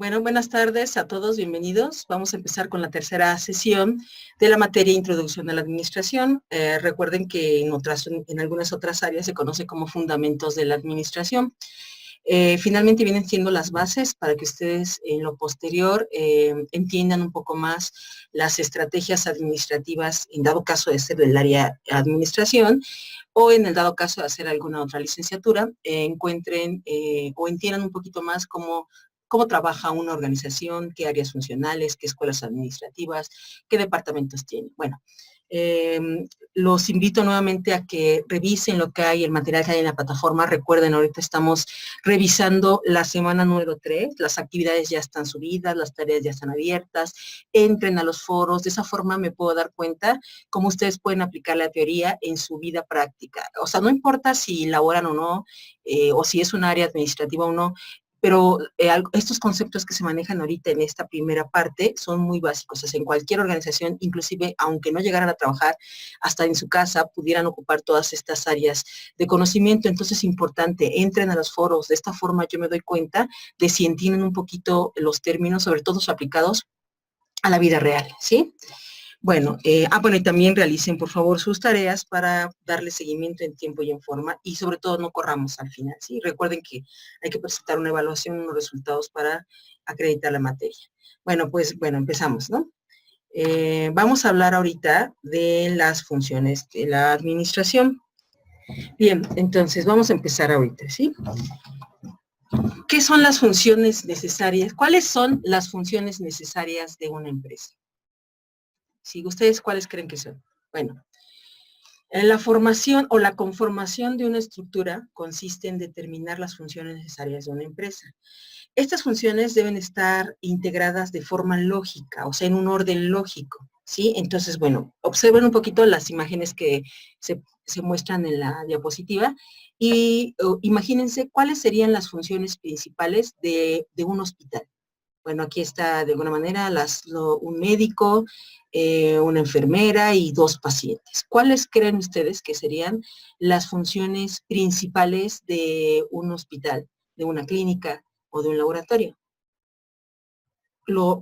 Bueno, buenas tardes a todos, bienvenidos. Vamos a empezar con la tercera sesión de la materia Introducción a la Administración. Recuerden que en algunas otras áreas se conoce como Fundamentos de la Administración. Finalmente vienen siendo las bases para que ustedes en lo posterior entiendan un poco más las estrategias administrativas, en dado caso de ser del área administración, o en el dado caso de hacer alguna otra licenciatura, encuentren o entiendan un poquito más cómo trabaja una organización, qué áreas funcionales, qué escuelas administrativas, qué departamentos tiene. Bueno, los invito nuevamente a que revisen lo que hay, el material que hay en la plataforma. Recuerden, ahorita estamos revisando la semana número 3, las actividades ya están subidas, las tareas ya están abiertas, entren a los foros, de esa forma me puedo dar cuenta cómo ustedes pueden aplicar la teoría en su vida práctica. O sea, no importa si laboran o no, o si es un área administrativa o no, pero estos conceptos que se manejan ahorita en esta primera parte son muy básicos. O sea, en cualquier organización, inclusive aunque no llegaran a trabajar, hasta en su casa pudieran ocupar todas estas áreas de conocimiento. Entonces es importante, entren a los foros. De esta forma yo me doy cuenta de si entienden un poquito los términos, sobre todo aplicados a la vida real, ¿sí? Bueno, y también realicen, por favor, sus tareas para darle seguimiento en tiempo y en forma, y sobre todo no corramos al final, ¿sí? Recuerden que hay que presentar una evaluación, unos resultados para acreditar la materia. Bueno, pues, empezamos, ¿no? Vamos a hablar ahorita de las funciones de la administración. Bien, entonces vamos a empezar ahorita, ¿sí? ¿Qué son las funciones necesarias? ¿Cuáles son las funciones necesarias de una empresa? ¿Sí? ¿Ustedes cuáles creen que son? Bueno, la formación o la conformación de una estructura consiste en determinar las funciones necesarias de una empresa. Estas funciones deben estar integradas de forma lógica, o sea, en un orden lógico, ¿sí? Entonces, bueno, observen un poquito las imágenes que se muestran en la diapositiva y imagínense cuáles serían las funciones principales de un hospital. Bueno, aquí está de alguna manera un médico, una enfermera y 2 pacientes. ¿Cuáles creen ustedes que serían las funciones principales de un hospital, de una clínica o de un laboratorio?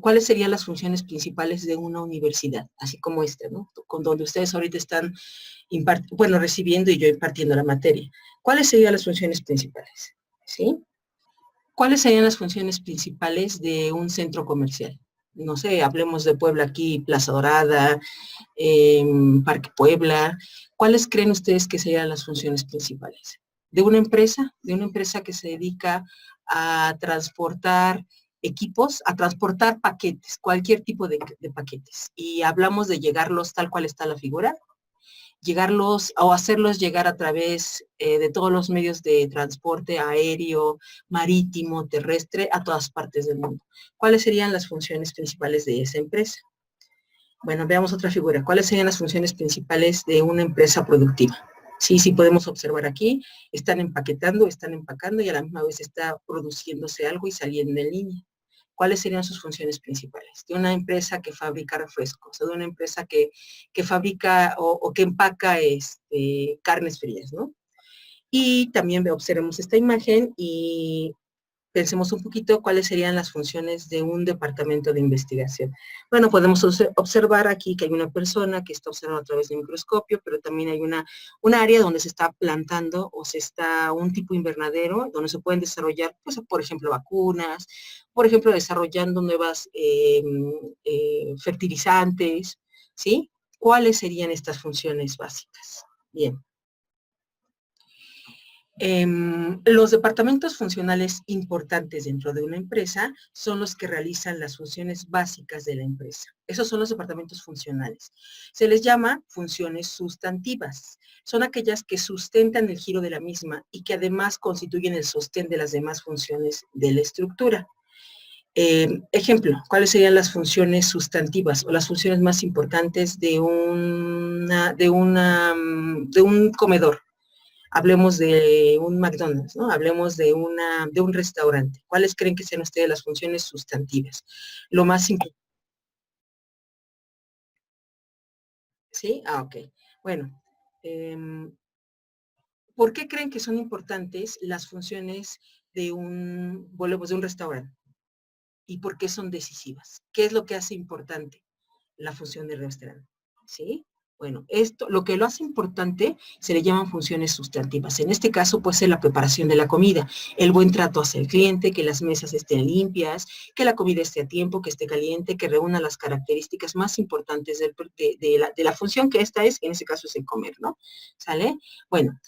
¿Cuáles serían las funciones principales de una universidad, así como esta, ¿no? Con donde ustedes ahorita están recibiendo y yo impartiendo la materia. ¿Cuáles serían las funciones principales? ¿Sí? ¿Cuáles serían las funciones principales de un centro comercial? No sé, hablemos de Puebla aquí, Plaza Dorada, Parque Puebla. ¿Cuáles creen ustedes que serían las funciones principales? ¿De una empresa? ¿De una empresa que se dedica a transportar equipos, a transportar paquetes, cualquier tipo de paquetes? Y hablamos de llegarlos tal cual está la figura, llegarlos o hacerlos llegar a través de todos los medios de transporte aéreo, marítimo, terrestre, a todas partes del mundo. ¿Cuáles serían las funciones principales de esa empresa? Bueno, veamos otra figura. ¿Cuáles serían las funciones principales de una empresa productiva? Sí, podemos observar aquí, están empaquetando, están empacando y a la misma vez está produciéndose algo y saliendo en línea. ¿Cuáles serían sus funciones principales? De una empresa que fabrica refrescos, o de una empresa que fabrica o que empaca carnes frías, ¿no? Y también observemos esta imagen y pensemos un poquito cuáles serían las funciones de un departamento de investigación. Bueno, podemos observar aquí que hay una persona que está observando a través del microscopio, pero también hay un área donde se está plantando o un tipo invernadero donde se pueden desarrollar, pues, por ejemplo, vacunas, por ejemplo, desarrollando nuevas fertilizantes, ¿sí? ¿Cuáles serían estas funciones básicas? Bien. Los departamentos funcionales importantes dentro de una empresa son los que realizan las funciones básicas de la empresa. Esos son los departamentos funcionales. Se les llama funciones sustantivas. Son aquellas que sustentan el giro de la misma y que además constituyen el sostén de las demás funciones de la estructura. Ejemplo, ¿cuáles serían las funciones sustantivas o las funciones más importantes de un comedor? Hablemos de un McDonald's, ¿no? Hablemos de un restaurante. ¿Cuáles creen que sean ustedes las funciones sustantivas? Lo más importante. ¿Sí? Ok. Bueno, ¿por qué creen que son importantes las funciones de un restaurante? ¿Y por qué son decisivas? ¿Qué es lo que hace importante la función del restaurante? ¿Sí? Bueno, esto, lo que lo hace importante se le llaman funciones sustantivas. En este caso puede ser la preparación de la comida, el buen trato hacia el cliente, que las mesas estén limpias, que la comida esté a tiempo, que esté caliente, que reúna las características más importantes de la función que esta es, que en este caso es el comer, ¿no? ¿Sale? Bueno,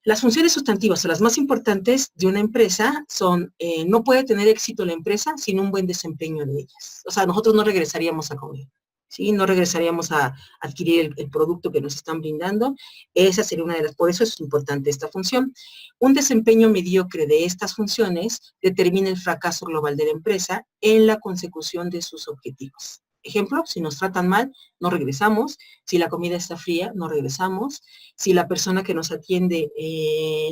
las funciones sustantivas o las más importantes de una empresa son, no puede tener éxito la empresa sin un buen desempeño de ellas. O sea, nosotros no regresaríamos a comer, ¿sí? No regresaríamos a adquirir el producto que nos están brindando. Esa sería una de las, por eso es importante esta función. Un desempeño mediocre de estas funciones determina el fracaso global de la empresa en la consecución de sus objetivos. Ejemplo, si nos tratan mal, no regresamos. Si la comida está fría, no regresamos. Si la persona que nos atiende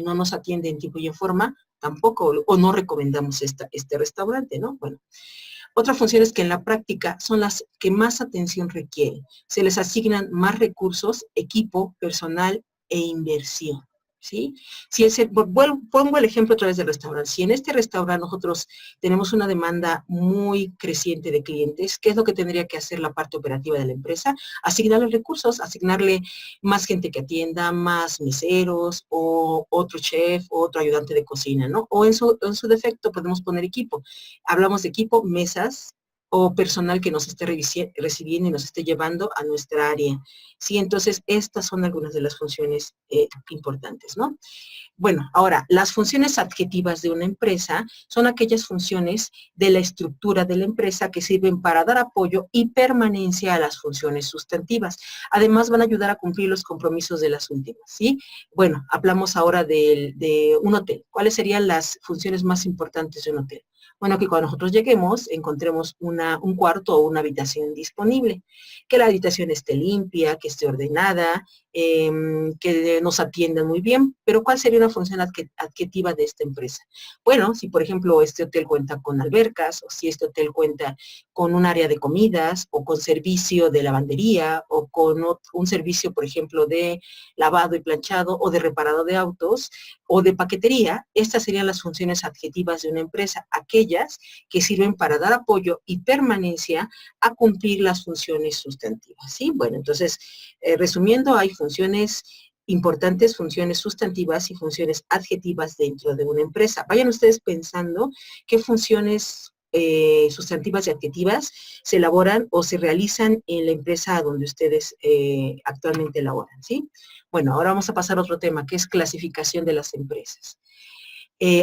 no nos atiende en tiempo y en forma, tampoco, o no recomendamos este restaurante, ¿no? Bueno, otras funciones que en la práctica son las que más atención requieren. Se les asignan más recursos, equipo, personal e inversión. ¿Sí? Si pongo el ejemplo otra vez del restaurante. Si en este restaurante nosotros tenemos una demanda muy creciente de clientes, ¿qué es lo que tendría que hacer la parte operativa de la empresa? Asignarle recursos, asignarle más gente que atienda, más meseros, o otro chef, o otro ayudante de cocina, ¿no? O en su defecto podemos poner equipo. Hablamos de equipo, mesas, o personal que nos esté recibiendo y nos esté llevando a nuestra área. Sí, entonces estas son algunas de las funciones importantes, ¿no? Bueno, ahora, las funciones adjetivas de una empresa son aquellas funciones de la estructura de la empresa que sirven para dar apoyo y permanencia a las funciones sustantivas. Además, van a ayudar a cumplir los compromisos de las últimas, ¿sí? Bueno, hablamos ahora de un hotel. ¿Cuáles serían las funciones más importantes de un hotel? Bueno, que cuando nosotros lleguemos encontremos un cuarto o una habitación disponible, que la habitación esté limpia, que esté ordenada, que nos atiendan muy bien. Pero ¿cuál sería una función adjetiva de esta empresa? Bueno, si por ejemplo este hotel cuenta con albercas, o si este hotel cuenta con un área de comidas, o con servicio de lavandería, o con un servicio, por ejemplo, de lavado y planchado, o de reparado de autos, o de paquetería, estas serían las funciones adjetivas de una empresa, aquellas que sirven para dar apoyo y permanencia a cumplir las funciones sustantivas, ¿sí? Bueno, entonces, resumiendo, hay funciones importantes, funciones sustantivas y funciones adjetivas dentro de una empresa. Vayan ustedes pensando qué funciones sustantivas y adjetivas se elaboran o se realizan en la empresa donde ustedes actualmente laboran, ¿sí? Bueno, ahora vamos a pasar a otro tema, que es clasificación de las empresas.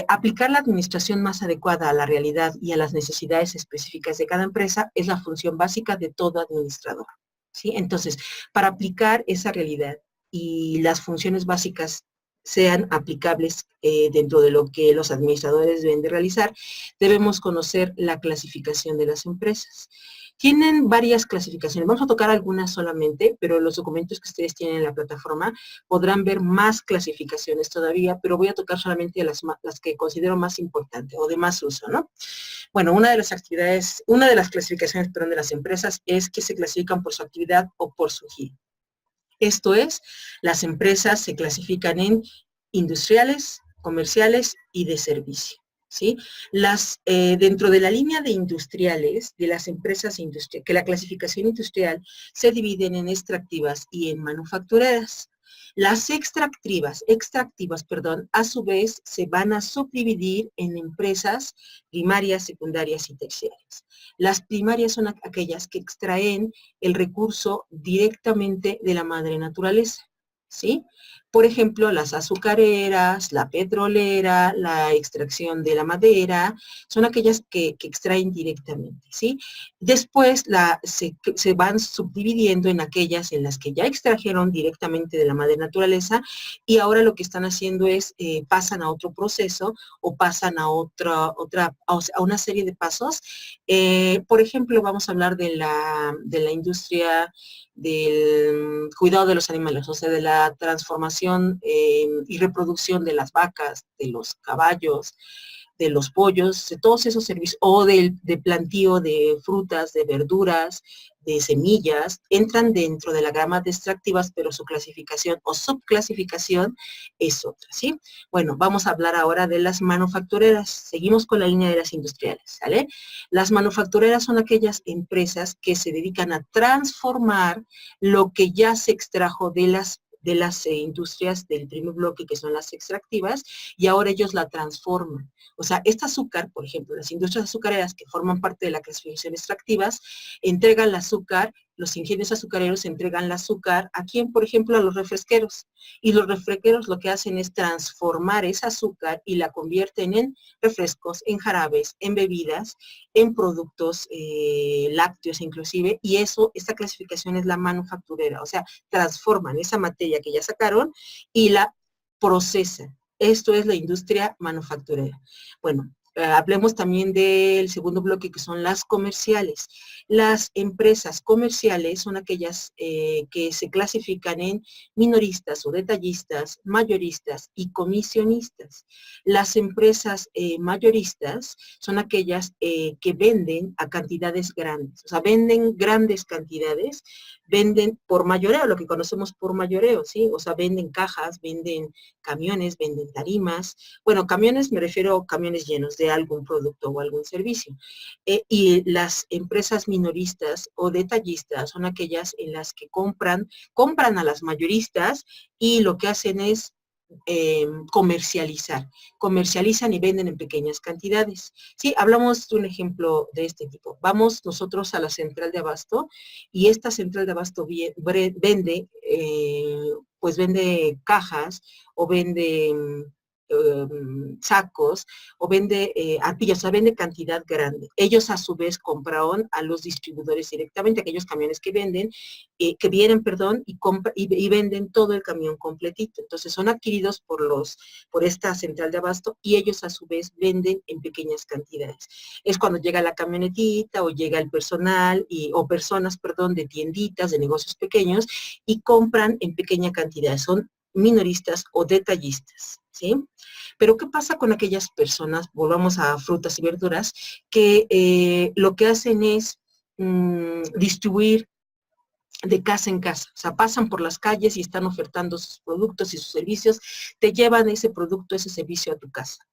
Aplicar la administración más adecuada a la realidad y a las necesidades específicas de cada empresa es la función básica de todo administrador, ¿sí? Entonces, para aplicar esa realidad y las funciones básicas sean aplicables dentro de lo que los administradores deben de realizar, debemos conocer la clasificación de las empresas. Tienen varias clasificaciones, vamos a tocar algunas solamente, pero los documentos que ustedes tienen en la plataforma podrán ver más clasificaciones todavía, pero voy a tocar solamente las que considero más importantes o de más uso, ¿no? Bueno, una de las clasificaciones, perdón, de las empresas es que se clasifican por su actividad o por su giro. Esto es, las empresas se clasifican en industriales, comerciales y de servicio, ¿sí? Dentro de la línea de industriales, de las empresas industriales, que la clasificación industrial se dividen en extractivas y en manufactureras. Las extractivas, a su vez, se van a subdividir en empresas primarias, secundarias y terciarias. Las primarias son aquellas que extraen el recurso directamente de la madre naturaleza, ¿sí? Por ejemplo, las azucareras, la petrolera, la extracción de la madera, son aquellas que extraen directamente, ¿sí? Después se van subdividiendo en aquellas en las que ya extrajeron directamente de la madre naturaleza y ahora lo que están haciendo es pasan a otro proceso o pasan a una serie de pasos. Por ejemplo, vamos a hablar de la industria del cuidado de los animales, o sea, de la transformación y reproducción de las vacas, de los caballos, de los pollos, de todos esos servicios, o de plantío de frutas, de verduras, de semillas, entran dentro de la gama de extractivas, pero su clasificación o subclasificación es otra, ¿sí? Bueno, vamos a hablar ahora de las manufactureras. Seguimos con la línea de las industriales, ¿sale? Las manufactureras son aquellas empresas que se dedican a transformar lo que ya se extrajo de las industrias del primer bloque, que son las extractivas, y ahora ellos la transforman. O sea, este azúcar, por ejemplo, las industrias azucareras que forman parte de la clasificación extractivas, entregan el azúcar, los ingenios azucareros entregan el azúcar a quién, por ejemplo, a los refresqueros. Y los refresqueros lo que hacen es transformar ese azúcar y la convierten en refrescos, en jarabes, en bebidas, en productos lácteos inclusive, y esta clasificación es la manufacturera, o sea, transforman esa materia que ya sacaron y la procesan. Esto es la industria manufacturera. Bueno, hablemos también del segundo bloque, que son las comerciales. Las empresas comerciales son aquellas que se clasifican en minoristas o detallistas, mayoristas y comisionistas. Las empresas mayoristas son aquellas que venden a cantidades grandes, o sea, venden grandes cantidades, venden por mayoreo, lo que conocemos por mayoreo, ¿sí? O sea, venden cajas, venden camiones, venden tarimas. Bueno, camiones me refiero a camiones llenos de algún producto o algún servicio. Y las empresas minoristas o detallistas son aquellas en las que compran a las mayoristas y lo que hacen es comercializan y venden en pequeñas cantidades. Sí, hablamos de un ejemplo de este tipo. Vamos nosotros a la central de abasto y esta central de abasto vende, pues vende cajas o vende sacos o vende arpillas, o sea, vende cantidad grande. Ellos a su vez compraron a los distribuidores directamente, aquellos camiones que venden, que vienen, perdón, y venden todo el camión completito. Entonces son adquiridos por esta central de abasto y ellos a su vez venden en pequeñas cantidades. Es cuando llega la camionetita o llega el personal o personas, perdón, de tienditas, de negocios pequeños y compran en pequeña cantidad. Son minoristas o detallistas, ¿sí? Pero ¿qué pasa con aquellas personas, volvamos a frutas y verduras, que lo que hacen es distribuir de casa en casa? O sea, pasan por las calles y están ofertando sus productos y sus servicios, te llevan ese producto, ese servicio a tu casa.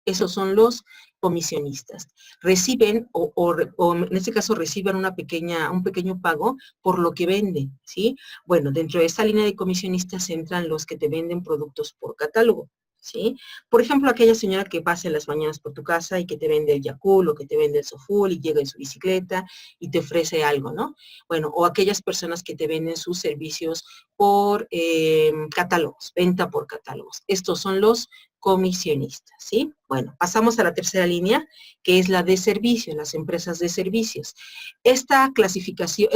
Esos son los comisionistas. Reciben, o en este caso reciben un pequeño pago por lo que venden, ¿sí? Bueno, dentro de esta línea de comisionistas entran los que te venden productos por catálogo, ¿sí? Por ejemplo, aquella señora que pasa en las mañanas por tu casa y que te vende el Yakult o que te vende el Soful y llega en su bicicleta y te ofrece algo, ¿no? Bueno, o aquellas personas que te venden sus servicios por catálogos, venta por catálogos. Estos son los comisionistas, ¿sí? Bueno, pasamos a la tercera línea, que es la de servicios, las empresas de servicios. Esta clasificación,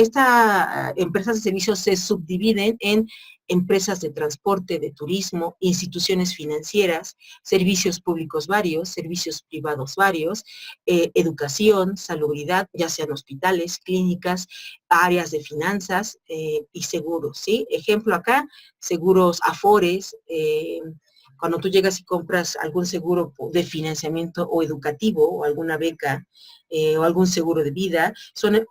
empresas de servicios se subdividen en empresas de transporte, de turismo, instituciones financieras, servicios públicos varios, servicios privados varios, educación, salubridad, ya sean hospitales, clínicas, áreas de finanzas y seguros, ¿sí? Ejemplo acá, seguros Afores, cuando tú llegas y compras algún seguro de financiamiento o educativo o alguna beca o algún seguro de vida,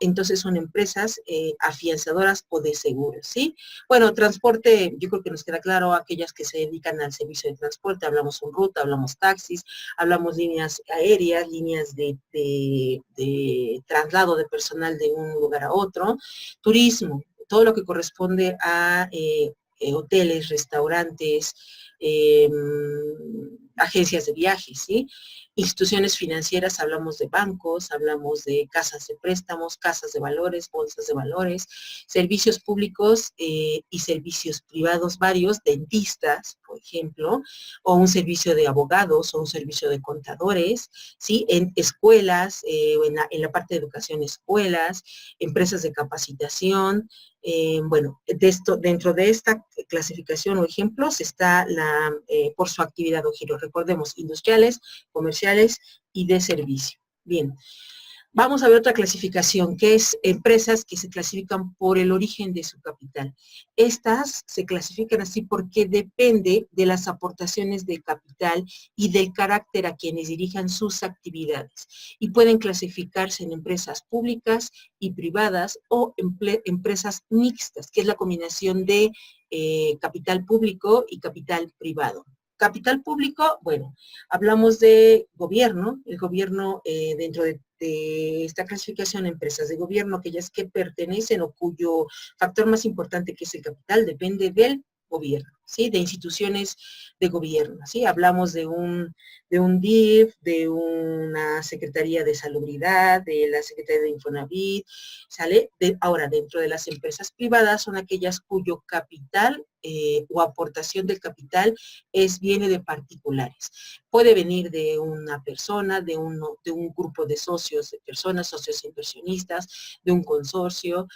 entonces son empresas afianzadoras o de seguros, ¿sí? Bueno, transporte, yo creo que nos queda claro, aquellas que se dedican al servicio de transporte, hablamos en ruta, hablamos taxis, hablamos líneas aéreas, líneas de traslado de personal de un lugar a otro, turismo, todo lo que corresponde a hoteles, restaurantes, agencias de viajes, ¿sí? Instituciones financieras, hablamos de bancos, hablamos de casas de préstamos, casas de valores, bolsas de valores, servicios públicos y servicios privados varios, dentistas, por ejemplo, o un servicio de abogados o un servicio de contadores, ¿sí? En escuelas, en la parte de educación, escuelas, empresas de capacitación. Bueno, dentro de esta clasificación o ejemplos está por su actividad o giro. Recordemos, industriales, comerciales y de servicio. Bien, Vamos a ver otra clasificación, que es empresas que se clasifican por el origen de su capital. Estas se clasifican así porque depende de las aportaciones de capital y del carácter a quienes dirijan sus actividades. Y pueden clasificarse en empresas públicas y privadas o empresas mixtas, que es la combinación de capital público y capital privado. Capital público, bueno, hablamos de gobierno, el gobierno dentro de esta clasificación, empresas de gobierno, aquellas que pertenecen o cuyo factor más importante, que es el capital, depende del gobierno, ¿sí? De instituciones de gobierno, ¿sí? Hablamos de un DIF, de una Secretaría de Salubridad, de la Secretaría de Infonavit, ¿sale? Ahora, dentro de las empresas privadas son aquellas cuyo capital o aportación del capital viene de particulares. Puede venir de una persona, de un grupo de socios, de personas, socios inversionistas, de un consorcio,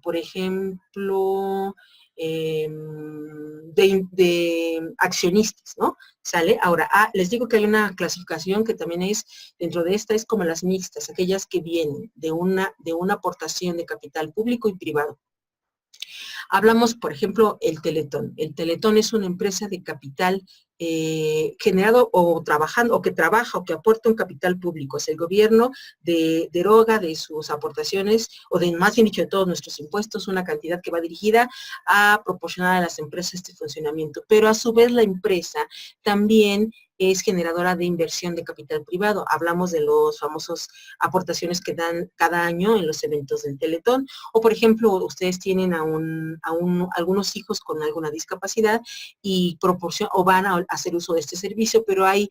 por ejemplo, de accionistas, ¿no? ¿Sale? Ahora, les digo que hay una clasificación que también es, dentro de esta, es como las mixtas, aquellas que vienen de una aportación de capital público y privado. Hablamos, por ejemplo, el Teletón. El Teletón es una empresa de capital generado o trabajando, o que trabaja o que aporta un capital público. Es el gobierno deroga de sus aportaciones, o de más bien dicho, de todos nuestros impuestos, una cantidad que va dirigida a proporcionar a las empresas este funcionamiento. Pero a su vez la empresa también es generadora de inversión de capital privado. Hablamos de los famosos aportaciones que dan cada año en los eventos del Teletón. O, por ejemplo, ustedes tienen algunos hijos con alguna discapacidad y o van a hacer uso de este servicio, pero hay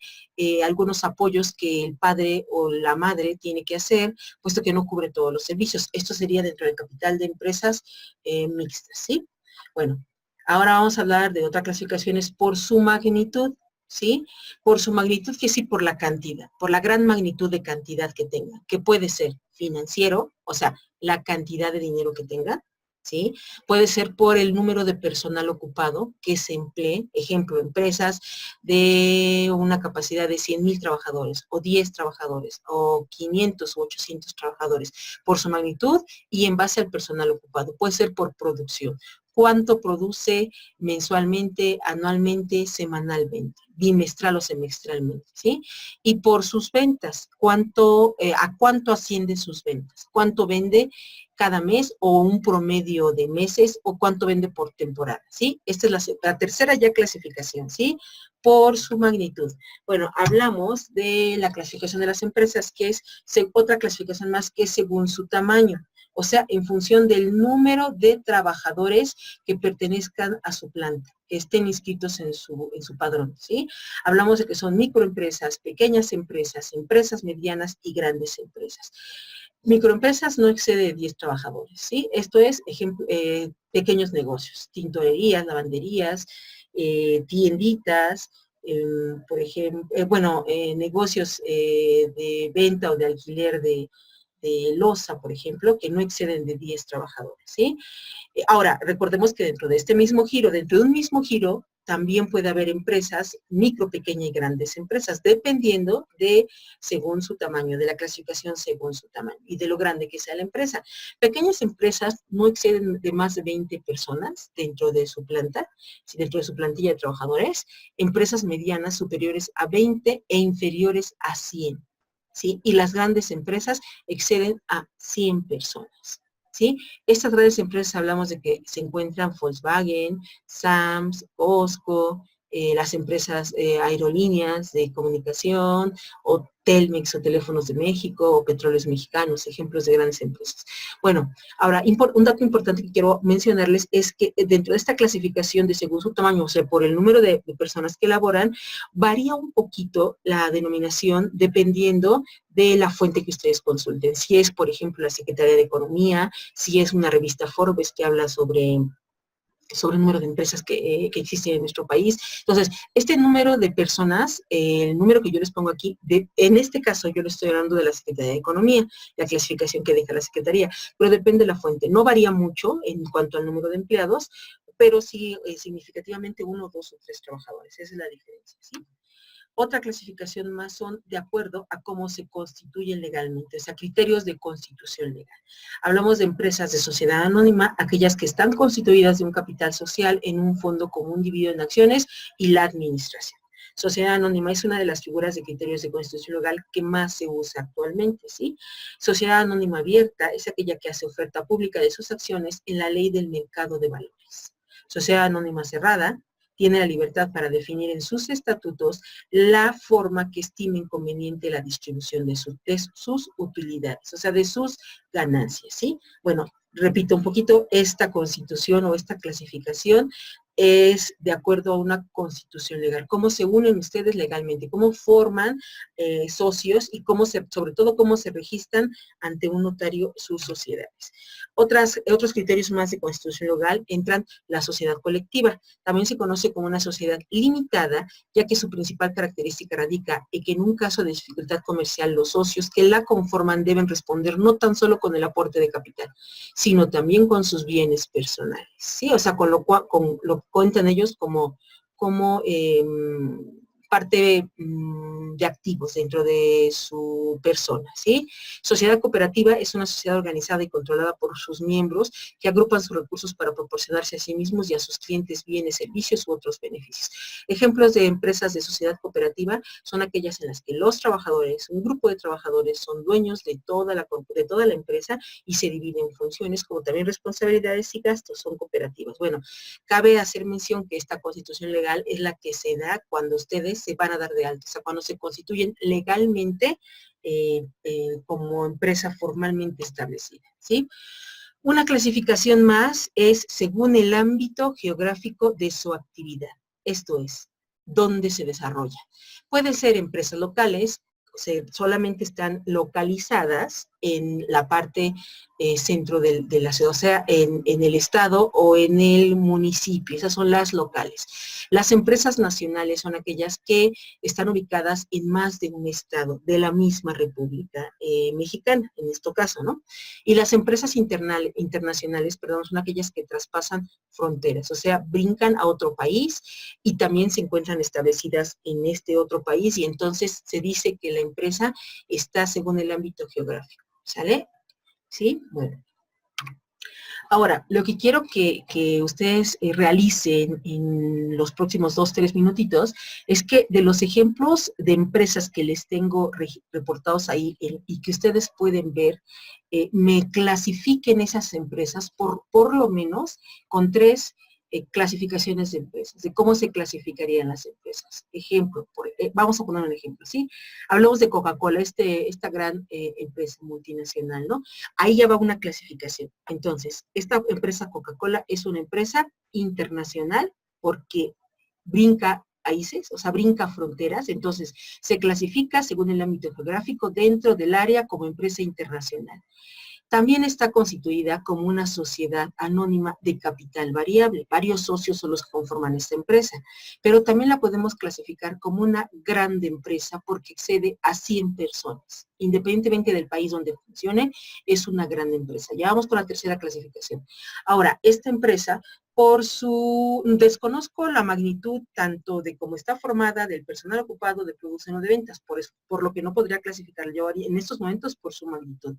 algunos apoyos que el padre o la madre tiene que hacer, puesto que no cubre todos los servicios. Esto sería dentro del capital de empresas mixtas, ¿sí? Bueno, ahora vamos a hablar de otras clasificaciones por su magnitud, ¿sí? Por su magnitud, que sí, por la cantidad, por la gran magnitud de cantidad que tenga, que puede ser financiero, o sea, la cantidad de dinero que tenga, ¿sí? Puede ser por el número de personal ocupado que se emplee, ejemplo, empresas de una capacidad de 100,000 trabajadores, o 10 trabajadores, o 500 u 800 trabajadores, por su magnitud y en base al personal ocupado. Puede ser por producción. ¿Cuánto produce mensualmente, anualmente, semanalmente, bimestral o semestralmente, ¿sí? Y por sus ventas, ¿a cuánto ascienden sus ventas? ¿Cuánto vende cada mes o un promedio de meses o cuánto vende por temporada, ¿sí? Esta es la tercera ya clasificación, ¿sí? Por su magnitud. Bueno, hablamos de la clasificación de las empresas, que es otra clasificación más, que es según su tamaño. O sea, en función del número de trabajadores que pertenezcan a su planta, que estén inscritos en su padrón, ¿sí? Hablamos de que son microempresas, pequeñas empresas, empresas medianas y grandes empresas. Microempresas no excede 10 trabajadores, ¿sí? Esto es, ejemplo, pequeños negocios, tintorerías, lavanderías, tienditas, por ejemplo, negocios de venta o de alquiler de loza, por ejemplo, que no exceden de 10 trabajadores, ¿sí? Ahora, recordemos que dentro de un mismo giro, también puede haber empresas, micro, pequeña y grandes empresas, dependiendo según su tamaño, de la clasificación según su tamaño y de lo grande que sea la empresa. Pequeñas empresas no exceden de más de 20 personas dentro de su planta, dentro de su plantilla de trabajadores. Empresas medianas superiores a 20 e inferiores a 100, ¿sí? Y las grandes empresas exceden a 100 personas, ¿sí? Estas grandes empresas hablamos de que se encuentran Volkswagen, Sams, Costco, las empresas aerolíneas de comunicación, o Telmex o Teléfonos de México, o Petróleos Mexicanos, ejemplos de grandes empresas. Bueno, ahora, un dato importante que quiero mencionarles es que dentro de esta clasificación de según su tamaño, o sea, por el número de personas que laboran, varía un poquito la denominación dependiendo de la fuente que ustedes consulten. Si es, por ejemplo, la Secretaría de Economía, si es una revista Forbes que habla sobre el número de empresas que existen en nuestro país. Entonces, este número de personas, el número que yo les pongo aquí, en este caso yo le estoy hablando de la Secretaría de Economía, la clasificación que deja la Secretaría, pero depende de la fuente. No varía mucho en cuanto al número de empleados, pero sí significativamente 1, 2 o 3 trabajadores. Esa es la diferencia, ¿sí? Otra clasificación más son de acuerdo a cómo se constituyen legalmente, o sea, criterios de constitución legal. Hablamos de empresas de sociedad anónima, aquellas que están constituidas de un capital social en un fondo común dividido en acciones y la administración. Sociedad anónima es una de las figuras de criterios de constitución legal que más se usa actualmente, ¿sí? Sociedad anónima abierta es aquella que hace oferta pública de sus acciones en la ley del mercado de valores. Sociedad anónima cerrada tiene la libertad para definir en sus estatutos la forma que estimen conveniente la distribución de sus utilidades, o sea, de sus ganancias, ¿sí? Bueno, repito un poquito, esta constitución o esta clasificación es de acuerdo a una constitución legal, cómo se unen ustedes legalmente, cómo forman socios y sobre todo cómo se registran ante un notario sus sociedades. Otros criterios más de constitución legal entran la sociedad colectiva. También se conoce como una sociedad limitada, ya que su principal característica radica en que en un caso de dificultad comercial los socios que la conforman deben responder no tan solo con el aporte de capital, sino también con sus bienes personales, ¿sí? O sea, con lo que cuentan ellos como parte de activos dentro de su persona, ¿sí? Sociedad cooperativa es una sociedad organizada y controlada por sus miembros que agrupan sus recursos para proporcionarse a sí mismos y a sus clientes bienes, servicios u otros beneficios. Ejemplos de empresas de sociedad cooperativa son aquellas en las que los trabajadores, un grupo de trabajadores, son dueños de toda la empresa y se dividen funciones como también responsabilidades y gastos, son cooperativas. Bueno, cabe hacer mención que esta constitución legal es la que se da cuando ustedes se van a dar de alta, o sea, cuando se constituyen legalmente como empresa formalmente establecida, ¿sí? Una clasificación más es según el ámbito geográfico de su actividad, esto es, dónde se desarrolla. Puede ser empresas locales, solamente están localizadas en la parte centro de la ciudad, o sea, en el estado o en el municipio, esas son las locales. Las empresas nacionales son aquellas que están ubicadas en más de un estado de la misma República Mexicana, en este caso, ¿no? Y las empresas internacionales, perdón, son aquellas que traspasan fronteras, o sea, brincan a otro país y también se encuentran establecidas en este otro país y entonces se dice que la empresa está según el ámbito geográfico, ¿sale? ¿Sí? Bueno. Ahora, lo que quiero que ustedes realicen en los próximos 2-3 minutitos es que de los ejemplos de empresas que les tengo reportados ahí y que ustedes pueden ver, me clasifiquen esas empresas por lo menos con 3 clasificaciones de empresas, de cómo se clasificarían las empresas. Ejemplo, vamos a poner un ejemplo, ¿sí? Hablamos de Coca-Cola, esta gran empresa multinacional, ¿no? Ahí ya va una clasificación. Entonces, esta empresa Coca-Cola es una empresa internacional porque brinca países, o sea, brinca fronteras, entonces se clasifica según el ámbito geográfico dentro del área como empresa internacional. También está constituida como una sociedad anónima de capital variable. Varios socios son los que conforman esta empresa, pero también la podemos clasificar como una grande empresa porque excede a 100 personas. Independientemente del país donde funcione, es una gran empresa. Ya vamos con la tercera clasificación. Ahora, esta empresa, desconozco la magnitud tanto de cómo está formada, del personal ocupado, de producción o de ventas, por lo que no podría clasificarla yo en estos momentos por su magnitud.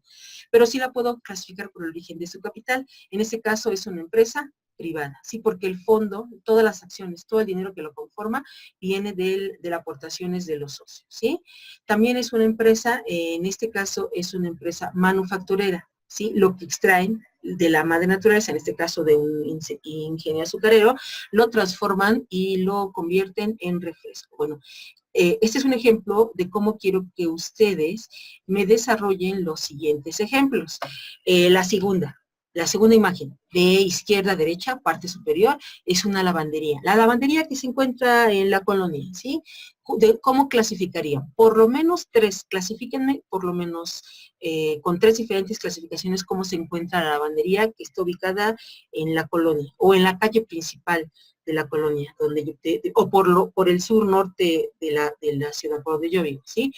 Pero sí la puedo clasificar por el origen de su capital. En este caso es una empresa privada, sí, porque el fondo, todas las acciones, todo el dinero que lo conforma, viene de las aportaciones de los socios, ¿sí? También es una empresa, en este caso es una empresa manufacturera, ¿sí? Lo que extraen de la madre naturaleza, en este caso de un ingenio azucarero, lo transforman y lo convierten en refresco. Bueno, este es un ejemplo de cómo quiero que ustedes me desarrollen los siguientes ejemplos. La segunda imagen, de izquierda a derecha, parte superior, es una lavandería. La lavandería que se encuentra en la colonia, ¿sí? ¿Cómo clasificarían? Por lo menos 3, clasifíquenme por lo menos con 3 diferentes clasificaciones cómo se encuentra la lavandería que está ubicada en la colonia o en la calle principal de la colonia, o por el sur norte de la ciudad por donde yo vivo, ¿sí?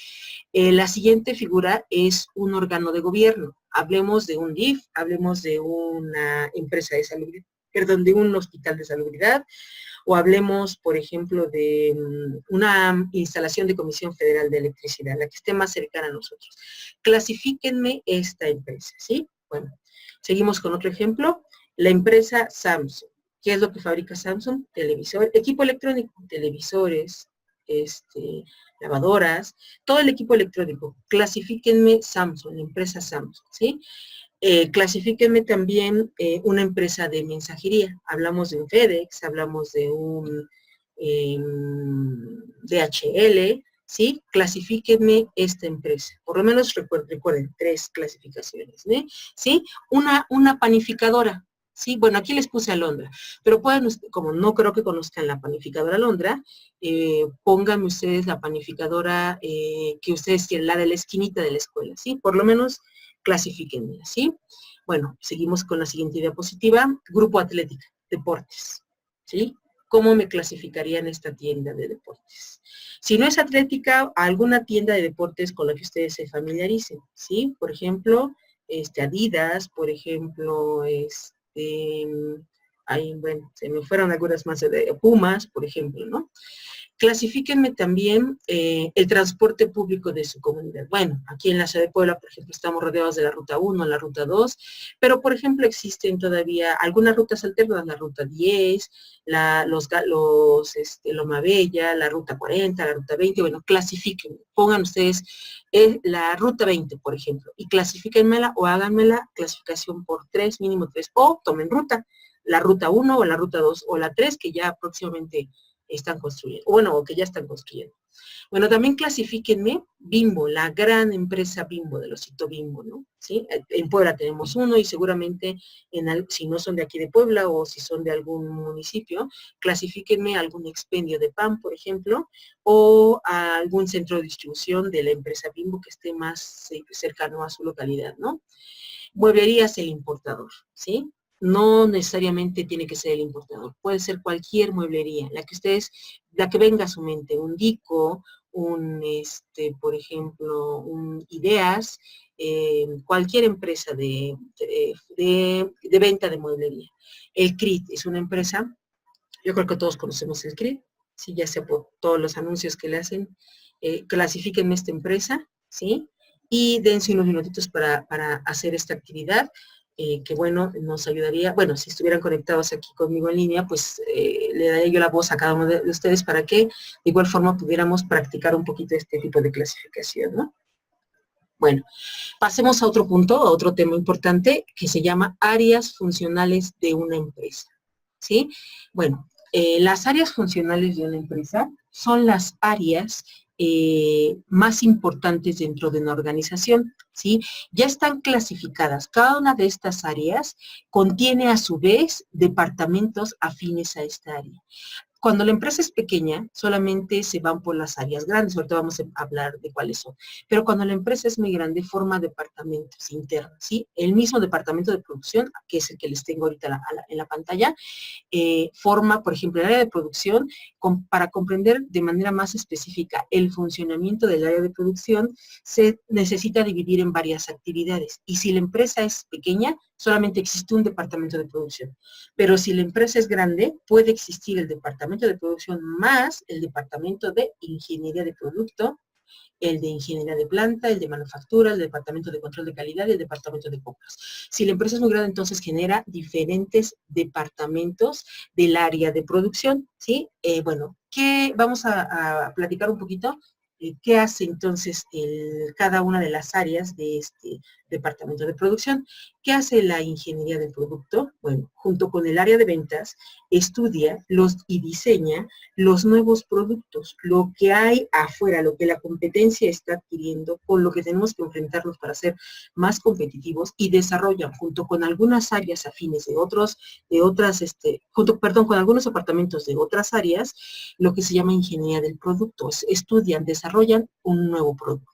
La siguiente figura es un órgano de gobierno. Hablemos de un DIF, hablemos de una empresa de perdón, de un hospital de salubridad, o hablemos, por ejemplo, de una instalación de Comisión Federal de Electricidad, la que esté más cercana a nosotros. Clasifíquenme esta empresa, ¿sí? Bueno, seguimos con otro ejemplo. La empresa Samsung. ¿Qué es lo que fabrica Samsung? Televisor, equipo electrónico, televisores, lavadoras, todo el equipo electrónico. Clasifíquenme Samsung, la empresa Samsung, ¿sí? Clasifíquenme también una empresa de mensajería. Hablamos de un FedEx, hablamos de un DHL, ¿sí? Clasifíquenme esta empresa. Por lo menos recuerden 3 clasificaciones, ¿sí? Una panificadora, ¿sí? Bueno, aquí les puse Alondra, pero pueden, como no creo que conozcan la panificadora Alondra, pónganme ustedes la panificadora que ustedes quieren, la de la esquinita de la escuela, ¿sí? Por lo menos clasifíquenla, ¿sí? Bueno, seguimos con la siguiente diapositiva. Grupo Atlética, deportes, ¿sí? ¿Cómo me clasificaría en esta tienda de deportes? Si no es atlética, alguna tienda de deportes con la que ustedes se familiaricen, ¿sí? Por ejemplo, Adidas, por ejemplo, bueno, se me fueron algunas más de Pumas, por ejemplo, ¿no? Clasifíquenme también el transporte público de su comunidad. Bueno, aquí en la ciudad de Puebla, por ejemplo, estamos rodeados de la ruta 1, la ruta 2, pero por ejemplo existen todavía algunas rutas alternas, la ruta 10, Loma Bella, la ruta 40, la ruta 20, bueno, clasifíquenme, pongan ustedes la ruta 20, por ejemplo, y clasifíquenmela o háganmela clasificación por 3, mínimo 3, o tomen ruta, la ruta 1 o la ruta 2 o la 3, que ya próximamente están construyendo, bueno, o que ya están construyendo. Bueno, también clasifíquenme Bimbo, la gran empresa Bimbo, del osito Bimbo, ¿no? ¿Sí? En Puebla tenemos uno y seguramente si no son de aquí de Puebla o si son de algún municipio, clasifíquenme algún expendio de pan, por ejemplo, o a algún centro de distribución de la empresa Bimbo que esté más cercano a su localidad, ¿no? Mueblerías el importador, ¿sí? No necesariamente tiene que ser el importador, puede ser cualquier mueblería, la que venga a su mente, un Dico, por ejemplo, un Ideas, cualquier empresa de venta de mueblería. El CRIT es una empresa, yo creo que todos conocemos el CRIT, ¿sí? Ya sea por todos los anuncios que le hacen, clasifíquenme esta empresa, ¿sí? Y dense unos minutitos para hacer esta actividad, que bueno, nos ayudaría, bueno, si estuvieran conectados aquí conmigo en línea, pues le daría yo la voz a cada uno de ustedes para que de igual forma pudiéramos practicar un poquito este tipo de clasificación, ¿no? Bueno, pasemos a otro punto, a otro tema importante que se llama áreas funcionales de una empresa, ¿sí? Bueno, las áreas funcionales de una empresa son las áreas más importantes dentro de una organización, ¿sí? Ya están clasificadas. Cada una de estas áreas contiene a su vez departamentos afines a esta área. Cuando la empresa es pequeña, solamente se van por las áreas grandes, ahorita vamos a hablar de cuáles son, pero cuando la empresa es muy grande, forma departamentos internos, ¿sí? El mismo departamento de producción, que es el que les tengo ahorita en la pantalla, forma, por ejemplo, el área de producción, para comprender de manera más específica el funcionamiento del área de producción, se necesita dividir en varias actividades. Y si la empresa es pequeña, solamente existe un departamento de producción. Pero si la empresa es grande, puede existir el departamento de producción más el departamento de ingeniería de producto, el de ingeniería de planta, el de manufactura, el departamento de control de calidad y el departamento de compras. Si la empresa es muy grande, entonces genera diferentes departamentos del área de producción, ¿sí? Bueno, vamos a platicar un poquito qué hace entonces cada una de las áreas de este departamento de producción. ¿Qué hace la ingeniería del producto? Bueno, junto con el área de ventas, estudia y diseña los nuevos productos, lo que hay afuera, lo que la competencia está adquiriendo, con lo que tenemos que enfrentarnos para ser más competitivos, y desarrollan junto con algunas áreas afines con algunos departamentos de otras áreas, lo que se llama ingeniería del producto. Estudian, desarrollan un nuevo producto.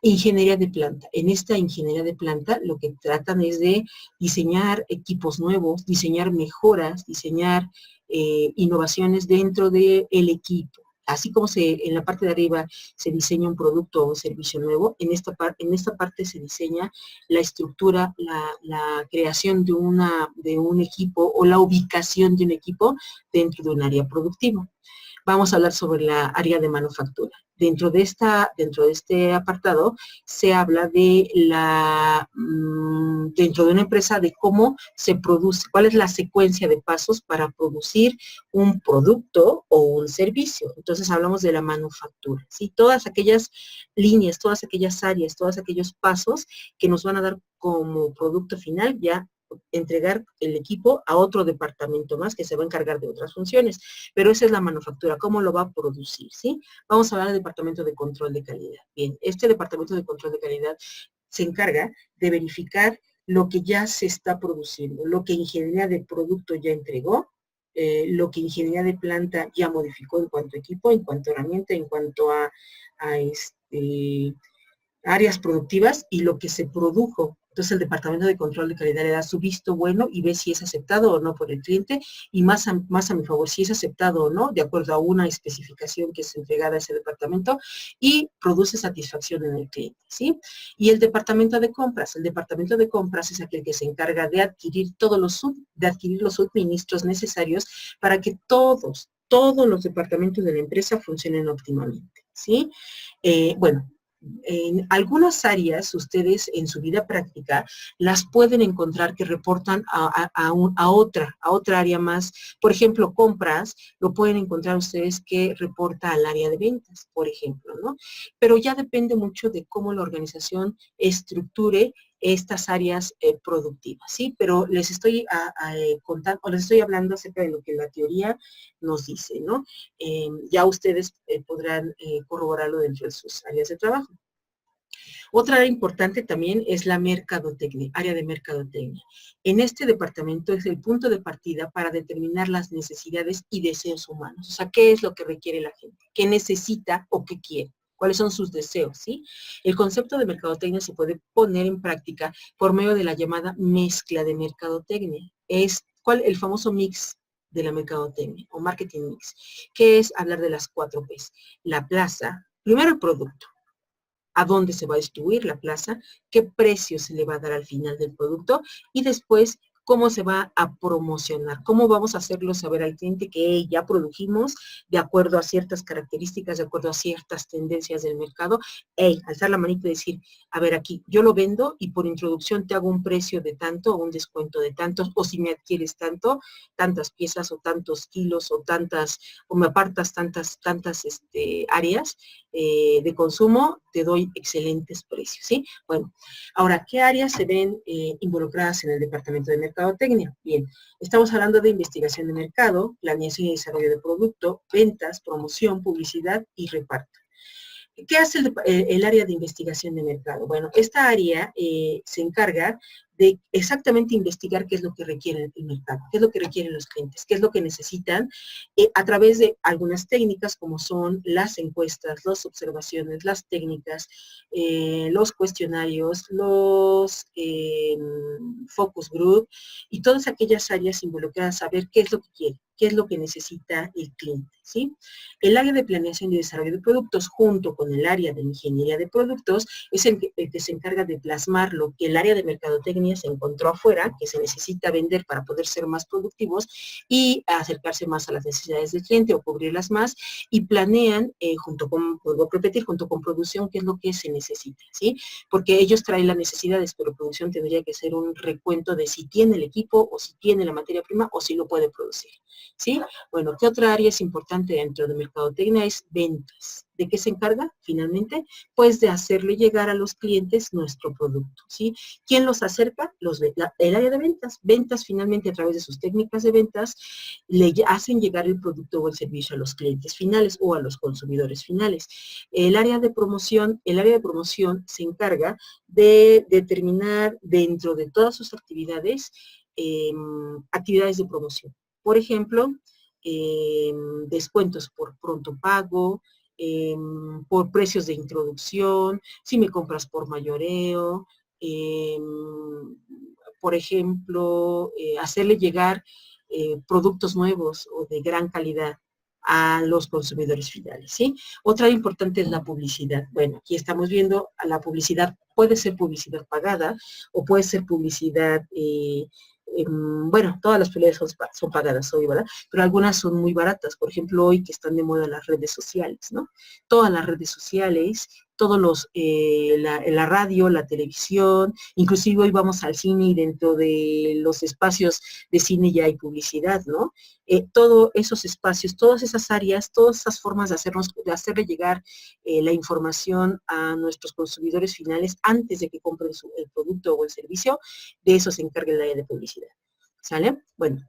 Ingeniería de planta. En esta ingeniería de planta lo que tratan es de diseñar equipos nuevos, diseñar mejoras, diseñar innovaciones dentro del equipo. así como en la parte de arriba se diseña un producto o un servicio nuevo, en esta parte se diseña la estructura, la creación de un equipo o la ubicación de un equipo dentro de un área productiva. Vamos a hablar sobre la área de manufactura. Dentro de este apartado se habla de dentro de una empresa de cómo se produce, cuál es la secuencia de pasos para producir un producto o un servicio. Entonces hablamos de la manufactura, ¿sí? Todas aquellas líneas, todas aquellas áreas, todos aquellos pasos que nos van a dar como producto final ya entregar el equipo a otro departamento más que se va a encargar de otras funciones. Pero esa es la manufactura, cómo lo va a producir, ¿sí? Vamos a hablar del departamento de control de calidad. Bien, este departamento de control de calidad se encarga de verificar lo que ya se está produciendo, lo que ingeniería de producto ya entregó, lo que ingeniería de planta ya modificó en cuanto a equipo, en cuanto a herramienta, en cuanto a áreas productivas y lo que se produjo. Entonces el Departamento de Control de Calidad le da su visto bueno y ve si es aceptado o no por el cliente y más a mi favor, si es aceptado o no, de acuerdo a una especificación que es entregada a ese departamento y produce satisfacción en el cliente, ¿sí? Y el Departamento de Compras es aquel que se encarga de adquirir los suministros necesarios para que todos los departamentos de la empresa funcionen óptimamente, ¿sí? Bueno, en algunas áreas, ustedes en su vida práctica, las pueden encontrar que reportan a otra área más. Por ejemplo, compras, lo pueden encontrar ustedes que reporta al área de ventas, por ejemplo, ¿no? Pero ya depende mucho de cómo la organización estructure estas áreas productivas, ¿sí? Pero les estoy contando, o les estoy hablando acerca de lo que la teoría nos dice, ¿no? Ya ustedes podrán corroborarlo dentro de sus áreas de trabajo. Otra área importante también es la mercadotecnia, área de mercadotecnia. En este departamento es el punto de partida para determinar las necesidades y deseos humanos. O sea, ¿qué es lo que requiere la gente? ¿Qué necesita o qué quiere? ¿Cuáles son sus deseos? ¿Sí? El concepto de mercadotecnia se puede poner en práctica por medio de la llamada mezcla de mercadotecnia. Es el famoso mix de la mercadotecnia o marketing mix, que es hablar de las 4 P's. La plaza, primero el producto, a dónde se va a distribuir la plaza, qué precio se le va a dar al final del producto y después cómo se va a promocionar, cómo vamos a hacerlo saber al cliente que ya produjimos de acuerdo a ciertas características, de acuerdo a ciertas tendencias del mercado, alzar la manita y decir, a ver aquí, yo lo vendo y por introducción te hago un precio de tanto o un descuento de tantos, o si me adquieres tantas piezas o tantos kilos o me apartas tantas áreas, de consumo, te doy excelentes precios, ¿sí? Bueno, ahora, ¿qué áreas se ven involucradas en el departamento de mercadotecnia? Bien, estamos hablando de investigación de mercado, planeación y desarrollo de producto, ventas, promoción, publicidad y reparto. ¿Qué hace el área de investigación de mercado? Bueno, esta área se encarga de exactamente investigar qué es lo que requiere el mercado, qué es lo que requieren los clientes, qué es lo que necesitan a través de algunas técnicas como son las encuestas, las observaciones, las técnicas, los cuestionarios, los focus group y todas aquellas áreas involucradas a ver qué es lo que quiere, qué es lo que necesita el cliente, ¿sí? El área de planeación y desarrollo de productos junto con el área de ingeniería de productos es el que se encarga de plasmar lo que el área de mercadotecnia se encontró afuera, que se necesita vender para poder ser más productivos y acercarse más a las necesidades del cliente o cubrirlas más y planean vuelvo a repetir, junto con producción qué es lo que se necesita, ¿sí? Porque ellos traen las necesidades, pero producción tendría que ser un recuento de si tiene el equipo o si tiene la materia prima o si lo puede producir, ¿sí? Bueno, ¿qué otra área es importante dentro de mercadotecnia? Es ventas. ¿De qué se encarga finalmente? Pues de hacerle llegar a los clientes nuestro producto, ¿sí? ¿Quién los acerca? El área de ventas. Ventas finalmente a través de sus técnicas de ventas le hacen llegar el producto o el servicio a los clientes finales o a los consumidores finales. El área de promoción se encarga de determinar dentro de todas sus actividades, actividades de promoción. Por ejemplo, descuentos por pronto pago, por precios de introducción, si me compras por mayoreo, por ejemplo, hacerle llegar productos nuevos o de gran calidad a los consumidores finales, ¿sí? Otra importante es la publicidad. Bueno, aquí estamos viendo la publicidad, puede ser publicidad pagada o puede ser publicidad, bueno, todas las publicidades son pagadas hoy, ¿verdad? Pero algunas son muy baratas. Por ejemplo, hoy que están de moda las redes sociales, ¿no? Todas las redes sociales, todos los, la radio, la televisión, inclusive hoy vamos al cine y dentro de los espacios de cine ya hay publicidad, ¿no? Todos esos espacios, todas esas áreas, todas esas formas de hacerle llegar la información a nuestros consumidores finales antes de que compren el producto o el servicio, de eso se encarga el área de publicidad, ¿sale? Bueno,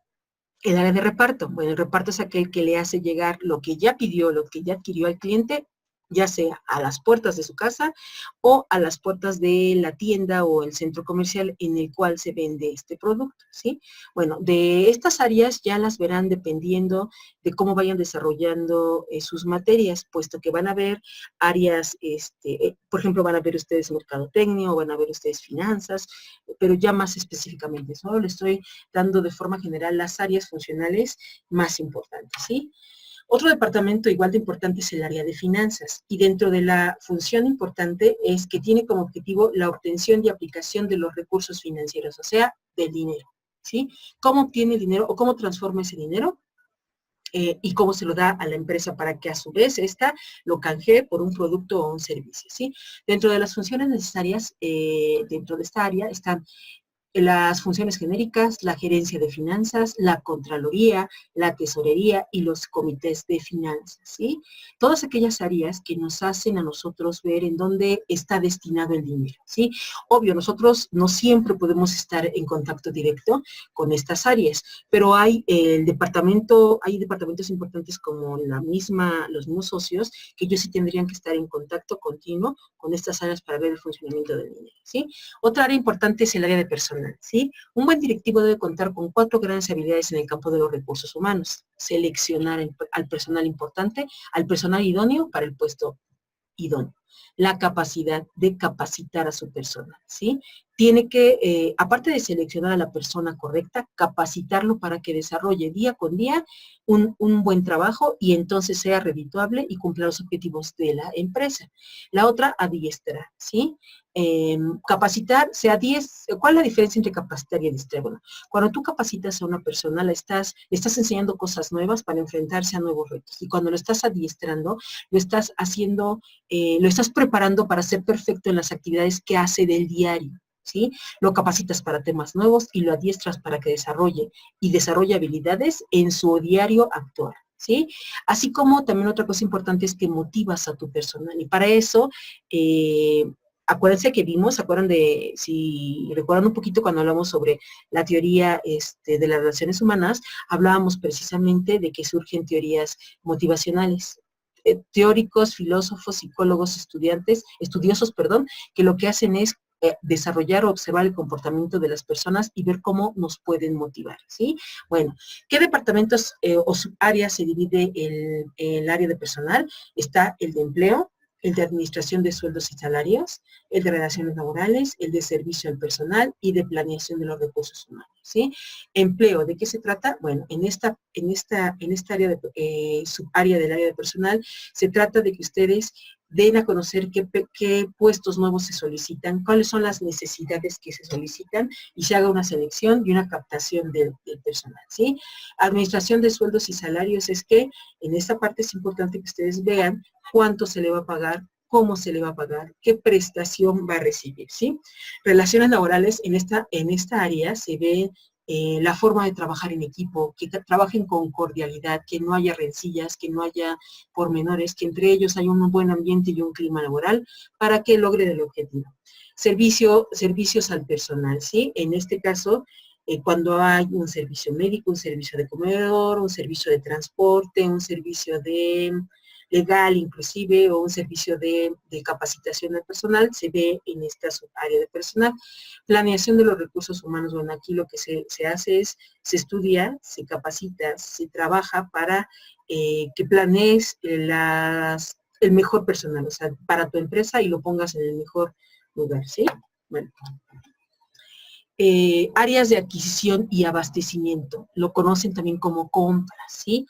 el área de reparto. Bueno, el reparto es aquel que le hace llegar lo que ya pidió, lo que ya adquirió al cliente, ya sea a las puertas de su casa o a las puertas de la tienda o el centro comercial en el cual se vende este producto, ¿sí? Bueno, de estas áreas ya las verán dependiendo de cómo vayan desarrollando sus materias, puesto que van a ver áreas, por ejemplo, van a ver ustedes mercadotecnia o van a ver ustedes finanzas, pero ya más específicamente, solo le estoy dando de forma general las áreas funcionales más importantes, ¿sí? Otro departamento igual de importante es el área de finanzas, y dentro de la función importante es que tiene como objetivo la obtención y aplicación de los recursos financieros, o sea, del dinero, ¿sí? ¿Cómo obtiene el dinero o cómo transforma ese dinero? Y cómo se lo da a la empresa para que a su vez ésta lo canjee por un producto o un servicio, ¿sí? Dentro de las funciones necesarias, dentro de esta área están las funciones genéricas, la gerencia de finanzas, la contraloría, la tesorería y los comités de finanzas, ¿sí? Todas aquellas áreas que nos hacen a nosotros ver en dónde está destinado el dinero, ¿sí? Obvio, nosotros no siempre podemos estar en contacto directo con estas áreas, pero hay departamentos importantes como los mismos socios, que ellos sí tendrían que estar en contacto continuo con estas áreas para ver el funcionamiento del dinero, ¿sí? Otra área importante es el área de personal, ¿sí? Un buen directivo debe contar con 4 grandes habilidades en el campo de los recursos humanos. Seleccionar al personal importante, al personal idóneo para el puesto idóneo. La capacidad de capacitar a su persona, ¿sí? Tiene que, aparte de seleccionar a la persona correcta, capacitarlo para que desarrolle día con día un buen trabajo y entonces sea redituable y cumpla los objetivos de la empresa. La otra, adiestrar, ¿sí? Capacitar, ¿cuál es la diferencia entre capacitar y adiestrar? Bueno, cuando tú capacitas a una persona, le estás enseñando cosas nuevas para enfrentarse a nuevos retos. Y cuando lo estás adiestrando, lo estás haciendo, lo estás preparando para ser perfecto en las actividades que hace del diario, ¿sí? Lo capacitas para temas nuevos y lo adiestras para que desarrolle habilidades en su diario actuar, ¿sí? Así como también otra cosa importante es que motivas a tu personal. Y para eso, acuérdense que si recuerdan un poquito cuando hablamos sobre la teoría de las relaciones humanas, hablábamos precisamente de que surgen teorías motivacionales. Teóricos, filósofos, psicólogos, estudiosos, que lo que hacen es desarrollar o observar el comportamiento de las personas y ver cómo nos pueden motivar, ¿sí? Bueno, ¿qué departamentos o subáreas se divide el área de personal? Está el de empleo, el de administración de sueldos y salarios, el de relaciones laborales, el de servicio al personal y de planeación de los recursos humanos, ¿sí? Empleo, ¿de qué se trata? Bueno, en esta área subárea del área de personal, se trata de que ustedes den a conocer qué puestos nuevos se solicitan, cuáles son las necesidades que se solicitan y se haga una selección y una captación del personal, ¿sí? Administración de sueldos y salarios es que en esta parte es importante que ustedes vean cuánto se le va a pagar, cómo se le va a pagar, qué prestación va a recibir, ¿sí? Relaciones laborales, en esta área se ve la forma de trabajar en equipo, que trabajen con cordialidad, que no haya rencillas, que no haya pormenores, que entre ellos haya un buen ambiente y un clima laboral para que logren el objetivo. Servicios al personal, ¿sí? En este caso, cuando hay un servicio médico, un servicio de comedor, un servicio de transporte, un servicio legal inclusive, o un servicio de capacitación al personal, se ve en esta área de personal. Planeación de los recursos humanos, bueno, aquí lo que se hace es, se estudia, se capacita, se trabaja para que planees el mejor personal, o sea, para tu empresa y lo pongas en el mejor lugar, ¿sí? Bueno. Áreas de adquisición y abastecimiento, lo conocen también como compras, ¿sí?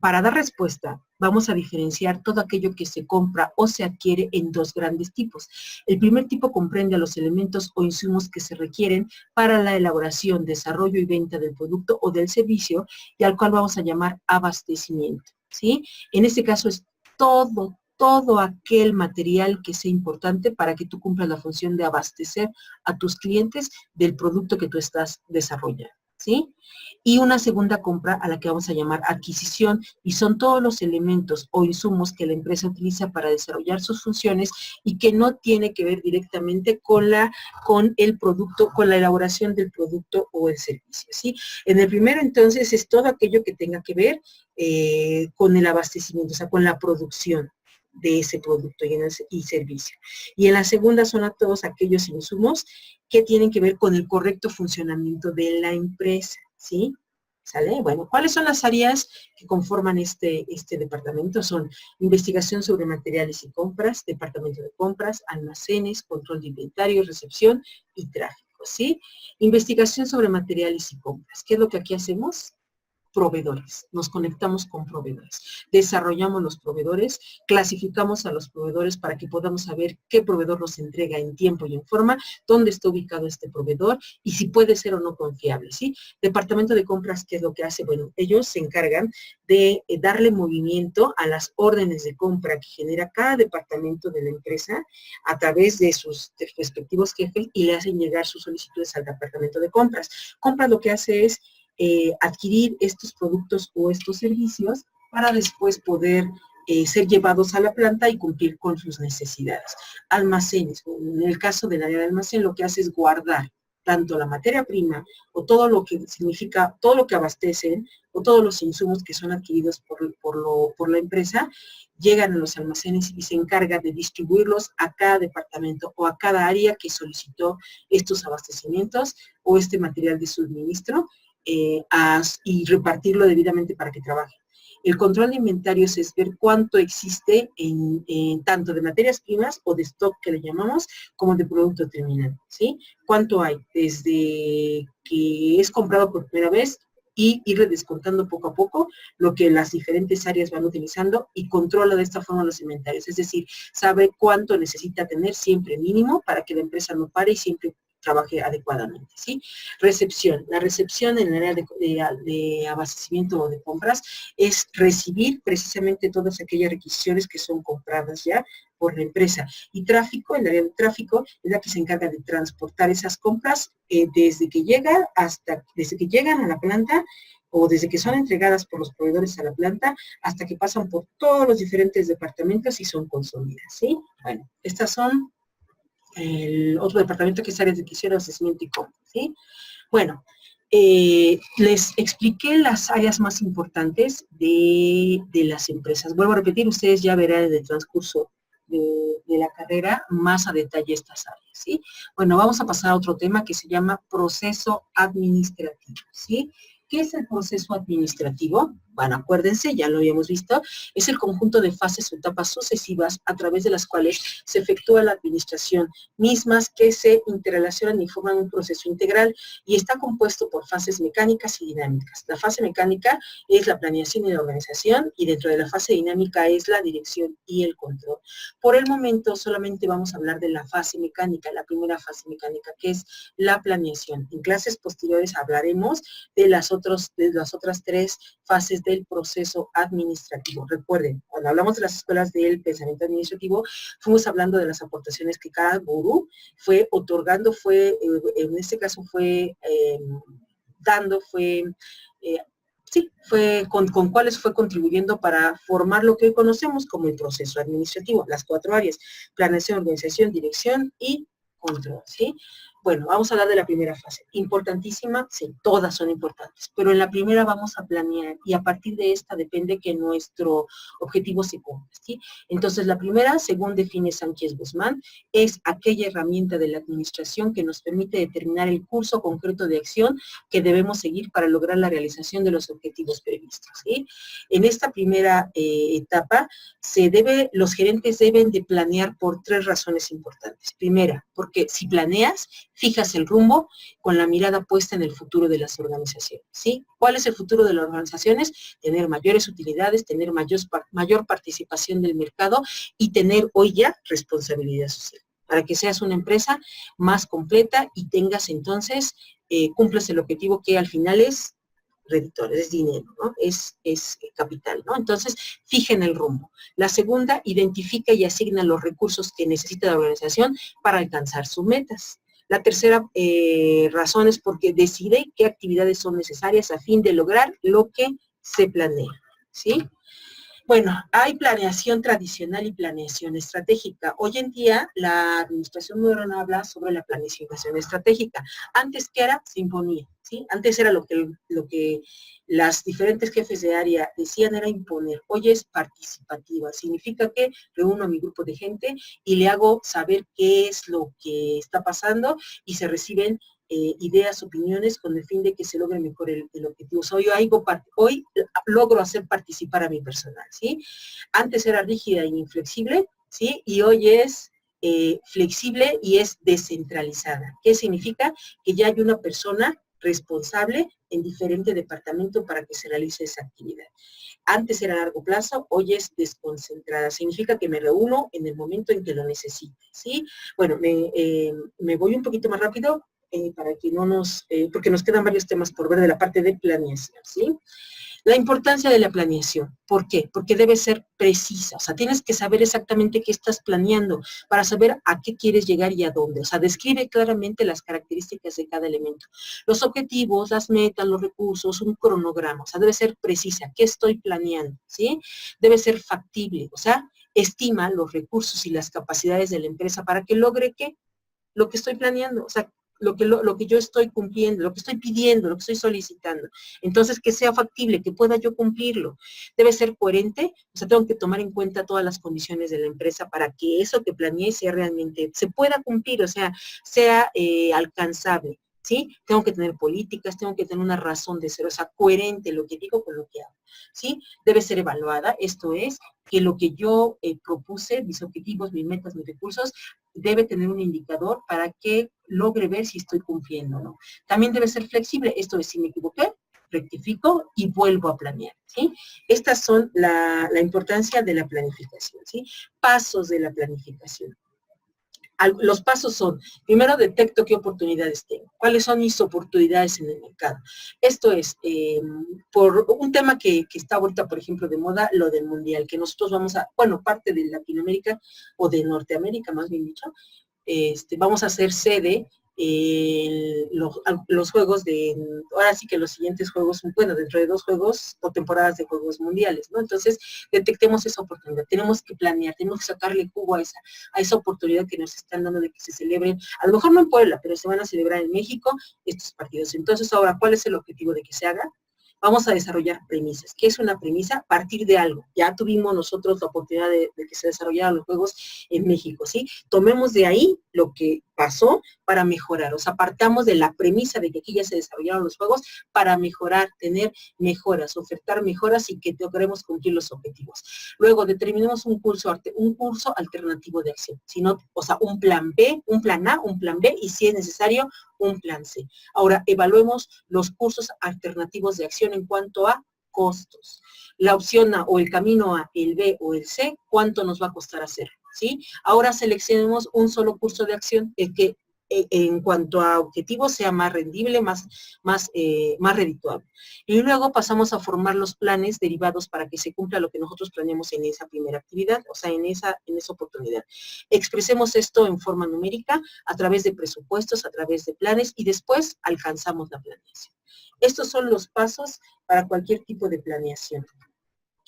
Para dar respuesta, vamos a diferenciar todo aquello que se compra o se adquiere en dos grandes tipos. El primer tipo comprende a los elementos o insumos que se requieren para la elaboración, desarrollo y venta del producto o del servicio, y al cual vamos a llamar abastecimiento, ¿sí? En este caso es todo aquel material que sea importante para que tú cumplas la función de abastecer a tus clientes del producto que tú estás desarrollando, ¿sí? Y una segunda compra a la que vamos a llamar adquisición, y son todos los elementos o insumos que la empresa utiliza para desarrollar sus funciones y que no tiene que ver directamente con el producto, con la elaboración del producto o el servicio, ¿sí? En el primero, entonces, es todo aquello que tenga que ver con el abastecimiento, o sea, con la producción de ese producto y servicio. Y en la segunda son a todos aquellos insumos que tienen que ver con el correcto funcionamiento de la empresa, ¿sí? ¿Sale? Bueno, ¿cuáles son las áreas que conforman este departamento? Son investigación sobre materiales y compras, departamento de compras, almacenes, control de inventario, recepción y tráfico, ¿sí? Investigación sobre materiales y compras. ¿Qué es lo que aquí hacemos? Proveedores, nos conectamos con proveedores, desarrollamos los proveedores, clasificamos a los proveedores para que podamos saber qué proveedor nos entrega en tiempo y en forma, dónde está ubicado este proveedor y si puede ser o no confiable, ¿sí? Departamento de compras, ¿qué es lo que hace? Bueno, ellos se encargan de darle movimiento a las órdenes de compra que genera cada departamento de la empresa a través de sus respectivos jefes y le hacen llegar sus solicitudes al departamento de compras. Compras lo que hace es adquirir estos productos o estos servicios para después poder ser llevados a la planta y cumplir con sus necesidades. Almacenes, en el caso del área de almacén, lo que hace es guardar tanto la materia prima o todo lo que significa, todo lo que abastecen o todos los insumos que son adquiridos por la empresa, llegan a los almacenes y se encarga de distribuirlos a cada departamento o a cada área que solicitó estos abastecimientos o este material de suministro, y repartirlo debidamente para que trabaje. El control de inventarios es ver cuánto existe en tanto de materias primas o de stock que le llamamos, como de producto terminal, ¿sí? ¿Cuánto hay? Desde que es comprado por primera vez y irle descontando poco a poco lo que las diferentes áreas van utilizando y controla de esta forma los inventarios, es decir, sabe cuánto necesita tener siempre mínimo para que la empresa no pare y siempre trabaje adecuadamente, ¿sí? Recepción. La recepción en el área de abastecimiento o de compras es recibir precisamente todas aquellas requisiciones que son compradas ya por la empresa. Y tráfico, el área de tráfico, es la que se encarga de transportar esas compras desde que llegan a la planta o desde que son entregadas por los proveedores a la planta hasta que pasan por todos los diferentes departamentos y son consumidas, ¿sí? Bueno, estas son el otro departamento que es áreas de adquisición, abastecimiento y compra, ¿sí? Bueno, les expliqué las áreas más importantes de las empresas. Vuelvo a repetir, ustedes ya verán en el transcurso de la carrera más a detalle estas áreas, ¿sí? Bueno, vamos a pasar a otro tema que se llama proceso administrativo, ¿sí? ¿Qué es el proceso administrativo? Bueno, acuérdense, ya lo habíamos visto, es el conjunto de fases o etapas sucesivas a través de las cuales se efectúa la administración, mismas que se interrelacionan y forman un proceso integral y está compuesto por fases mecánicas y dinámicas. La fase mecánica es la planeación y la organización y dentro de la fase dinámica es la dirección y el control. Por el momento solamente vamos a hablar de la fase mecánica, la primera fase mecánica, que es la planeación. En clases posteriores hablaremos de las otras tres fases del proceso administrativo. Recuerden, cuando hablamos de las escuelas del pensamiento administrativo, fuimos hablando de las aportaciones que cada gurú fue otorgando, en este caso fue dando, con cuáles fue contribuyendo para formar lo que hoy conocemos como el proceso administrativo, las 4 áreas, planeación, organización, dirección y control, ¿sí? Bueno, vamos a hablar de la primera fase. Importantísima, sí, todas son importantes, pero en la primera vamos a planear y a partir de esta depende que nuestro objetivo se cumpla, ¿sí? Entonces, la primera, según define Sánchez Guzmán, es aquella herramienta de la administración que nos permite determinar el curso concreto de acción que debemos seguir para lograr la realización de los objetivos previstos, ¿sí? En esta primera etapa, los gerentes deben de planear por 3 razones importantes. Primera, porque si planeas, fijas el rumbo con la mirada puesta en el futuro de las organizaciones, ¿sí? ¿Cuál es el futuro de las organizaciones? Tener mayores utilidades, tener mayor participación del mercado y tener hoy ya responsabilidad social, para que seas una empresa más completa y tengas entonces, cumplas el objetivo que al final es reditores, es dinero, ¿no? Es capital, ¿no? Entonces, fijen el rumbo. La segunda, identifica y asigna los recursos que necesita la organización para alcanzar sus metas. La tercera razón es porque decide qué actividades son necesarias a fin de lograr lo que se planea, ¿sí? Bueno, hay planeación tradicional y planeación estratégica. Hoy en día, la administración moderna habla sobre la planificación estratégica. Antes, ¿qué era? Se imponía, ¿sí? Antes era lo que las diferentes jefes de área decían era imponer. Hoy es participativa. Significa que reúno a mi grupo de gente y le hago saber qué es lo que está pasando y se reciben ideas, opiniones con el fin de que se logre mejor el objetivo. O sea, hoy logro hacer participar a mi personal, ¿sí? Antes era rígida e inflexible, ¿sí? Y hoy es flexible y es descentralizada. ¿Qué significa? Que ya hay una persona responsable en diferente departamento para que se realice esa actividad. Antes era a largo plazo, hoy es desconcentrada. Significa que me reúno en el momento en que lo necesite, ¿sí? Bueno, me voy un poquito más rápido para que no porque nos quedan varios temas por ver de la parte de planeación, ¿sí? La importancia de la planeación. ¿Por qué? Porque debe ser precisa. O sea, tienes que saber exactamente qué estás planeando para saber a qué quieres llegar y a dónde. O sea, describe claramente las características de cada elemento. Los objetivos, las metas, los recursos, un cronograma. O sea, debe ser precisa. ¿Qué estoy planeando? ¿Sí? Debe ser factible. O sea, estima los recursos y las capacidades de la empresa para que logre ¿qué? Lo que estoy planeando. O sea, lo que yo estoy cumpliendo, lo que estoy pidiendo, lo que estoy solicitando. Entonces, que sea factible, que pueda yo cumplirlo. Debe ser coherente, o sea, tengo que tomar en cuenta todas las condiciones de la empresa para que eso que planeé sea realmente, se pueda cumplir, o sea alcanzable. ¿Sí? Tengo que tener políticas, tengo que tener una razón de ser, o sea, coherente lo que digo con lo que hago, ¿sí? Debe ser evaluada, esto es, que lo que yo propuse, mis objetivos, mis metas, mis recursos, debe tener un indicador para que logre ver si estoy cumpliendo o no. También debe ser flexible, esto es, si me equivoqué, rectifico y vuelvo a planear, ¿sí? Estas son la importancia de la planificación, ¿sí? Pasos de la planificación. Los pasos son, primero detecto qué oportunidades tengo, cuáles son mis oportunidades en el mercado. Esto es, por un tema que está ahorita, por ejemplo, de moda, lo del mundial, que nosotros vamos a, bueno, parte de Latinoamérica o de Norteamérica, más bien dicho, vamos a hacer sede los juegos ahora sí que los siguientes juegos, bueno, dentro de 2 juegos o temporadas de juegos mundiales, ¿no? Entonces, detectemos esa oportunidad, tenemos que planear, tenemos que sacarle jugo a esa oportunidad que nos están dando de que se celebren, a lo mejor no en Puebla, pero se van a celebrar en México estos partidos. Entonces, ahora, ¿cuál es el objetivo de que se haga? Vamos a desarrollar premisas. ¿Qué es una premisa? Partir de algo. Ya tuvimos nosotros la oportunidad de que se desarrollaran los juegos en México, ¿sí? Tomemos de ahí lo que pasó para mejorar. O sea, partamos de la premisa de que aquí ya se desarrollaron los juegos para mejorar, tener mejoras, ofertar mejoras y que logremos cumplir los objetivos. Luego, determinemos un curso alternativo de acción. Sino, o sea, un plan B, un plan A, un plan B y si es necesario, un plan C. Ahora, evaluemos los cursos alternativos de acción en cuanto a costos. La opción A o el camino A, el B o el C, ¿cuánto nos va a costar hacer? ¿Sí? Ahora seleccionemos un solo curso de acción, el que en cuanto a objetivos sea más rendible, más redituable. Y luego pasamos a formar los planes derivados para que se cumpla lo que nosotros planeamos en esa primera actividad, o sea, en esa oportunidad. Expresemos esto en forma numérica, a través de presupuestos, a través de planes, y después alcanzamos la planeación. Estos son los pasos para cualquier tipo de planeación.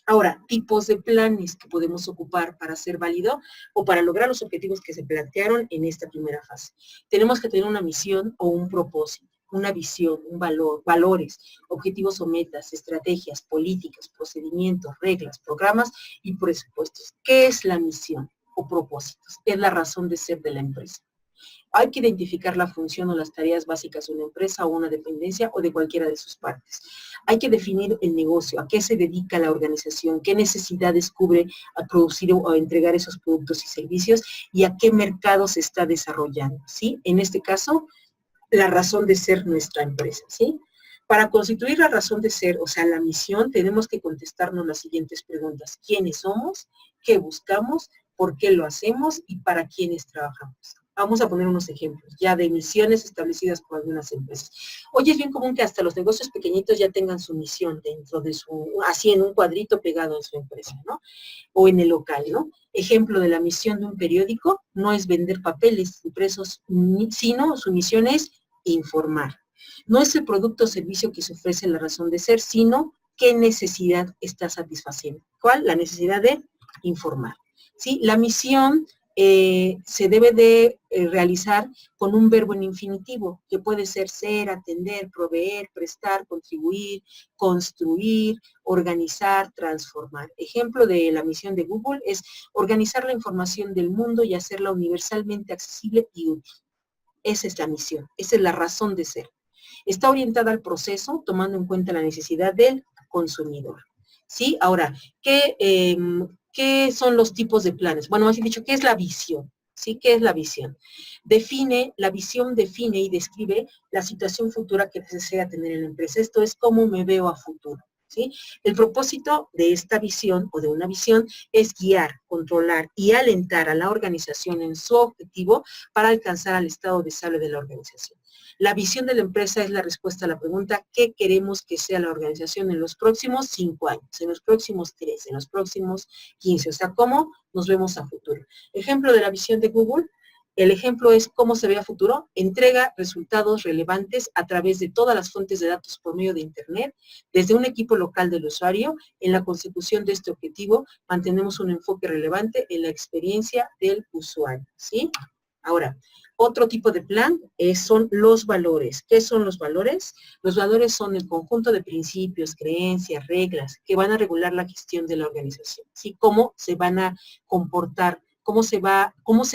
Ahora, tipos de planes que podemos ocupar para ser válido o para lograr los objetivos que se plantearon en esta primera fase. Tenemos que tener una misión o un propósito, una visión, un valor, valores, objetivos o metas, estrategias, políticas, procedimientos, reglas, programas y presupuestos. ¿Qué es la misión o propósitos? Es la razón de ser de la empresa. Hay que identificar la función o las tareas básicas de una empresa o una dependencia o de cualquiera de sus partes. Hay que definir el negocio, a qué se dedica la organización, qué necesidades cubre al producir o a entregar esos productos y servicios y a qué mercado se está desarrollando, ¿sí? En este caso, la razón de ser nuestra empresa, ¿sí? Para constituir la razón de ser, o sea, la misión, tenemos que contestarnos las siguientes preguntas. ¿Quiénes somos? ¿Qué buscamos? ¿Por qué lo hacemos? ¿Y para quiénes trabajamos? Vamos a poner unos ejemplos ya de misiones establecidas por algunas empresas. Hoy es bien común que hasta los negocios pequeñitos ya tengan su misión dentro de su, así en un cuadrito pegado en su empresa, ¿no? O en el local, ¿no? Ejemplo de la misión de un periódico no es vender papeles impresos, sino su misión es informar. No es el producto o servicio que se ofrece la razón de ser, sino qué necesidad está satisfaciendo. ¿Cuál? La necesidad de informar. ¿Sí? La misión se debe de realizar con un verbo en infinitivo, que puede ser, atender, proveer, prestar, contribuir, construir, organizar, transformar. Ejemplo de la misión de Google es organizar la información del mundo y hacerla universalmente accesible y útil. Esa es la misión, esa es la razón de ser. Está orientada al proceso, tomando en cuenta la necesidad del consumidor. ¿Sí? Ahora, ¿qué son los tipos de planes? Bueno, más bien dicho, ¿qué es la visión? ¿Sí? ¿Qué es la visión? La visión define y describe la situación futura que desea tener en la empresa. Esto es cómo me veo a futuro. ¿Sí? El propósito de esta visión o de una visión es guiar, controlar y alentar a la organización en su objetivo para alcanzar al estado deseable de la organización. La visión de la empresa es la respuesta a la pregunta ¿qué queremos que sea la organización en los próximos 5 años, en los próximos 3, en los próximos 15? O sea, ¿cómo nos vemos a futuro? Ejemplo de la visión de Google. El ejemplo es cómo se ve a futuro. Entrega resultados relevantes a través de todas las fuentes de datos por medio de Internet, desde un equipo local del usuario. En la consecución de este objetivo, mantenemos un enfoque relevante en la experiencia del usuario, ¿sí? Ahora, otro tipo de plan son los valores. ¿Qué son los valores? Los valores son el conjunto de principios, creencias, reglas que van a regular la gestión de la organización, ¿sí? Cómo se van a comportar, cómo se va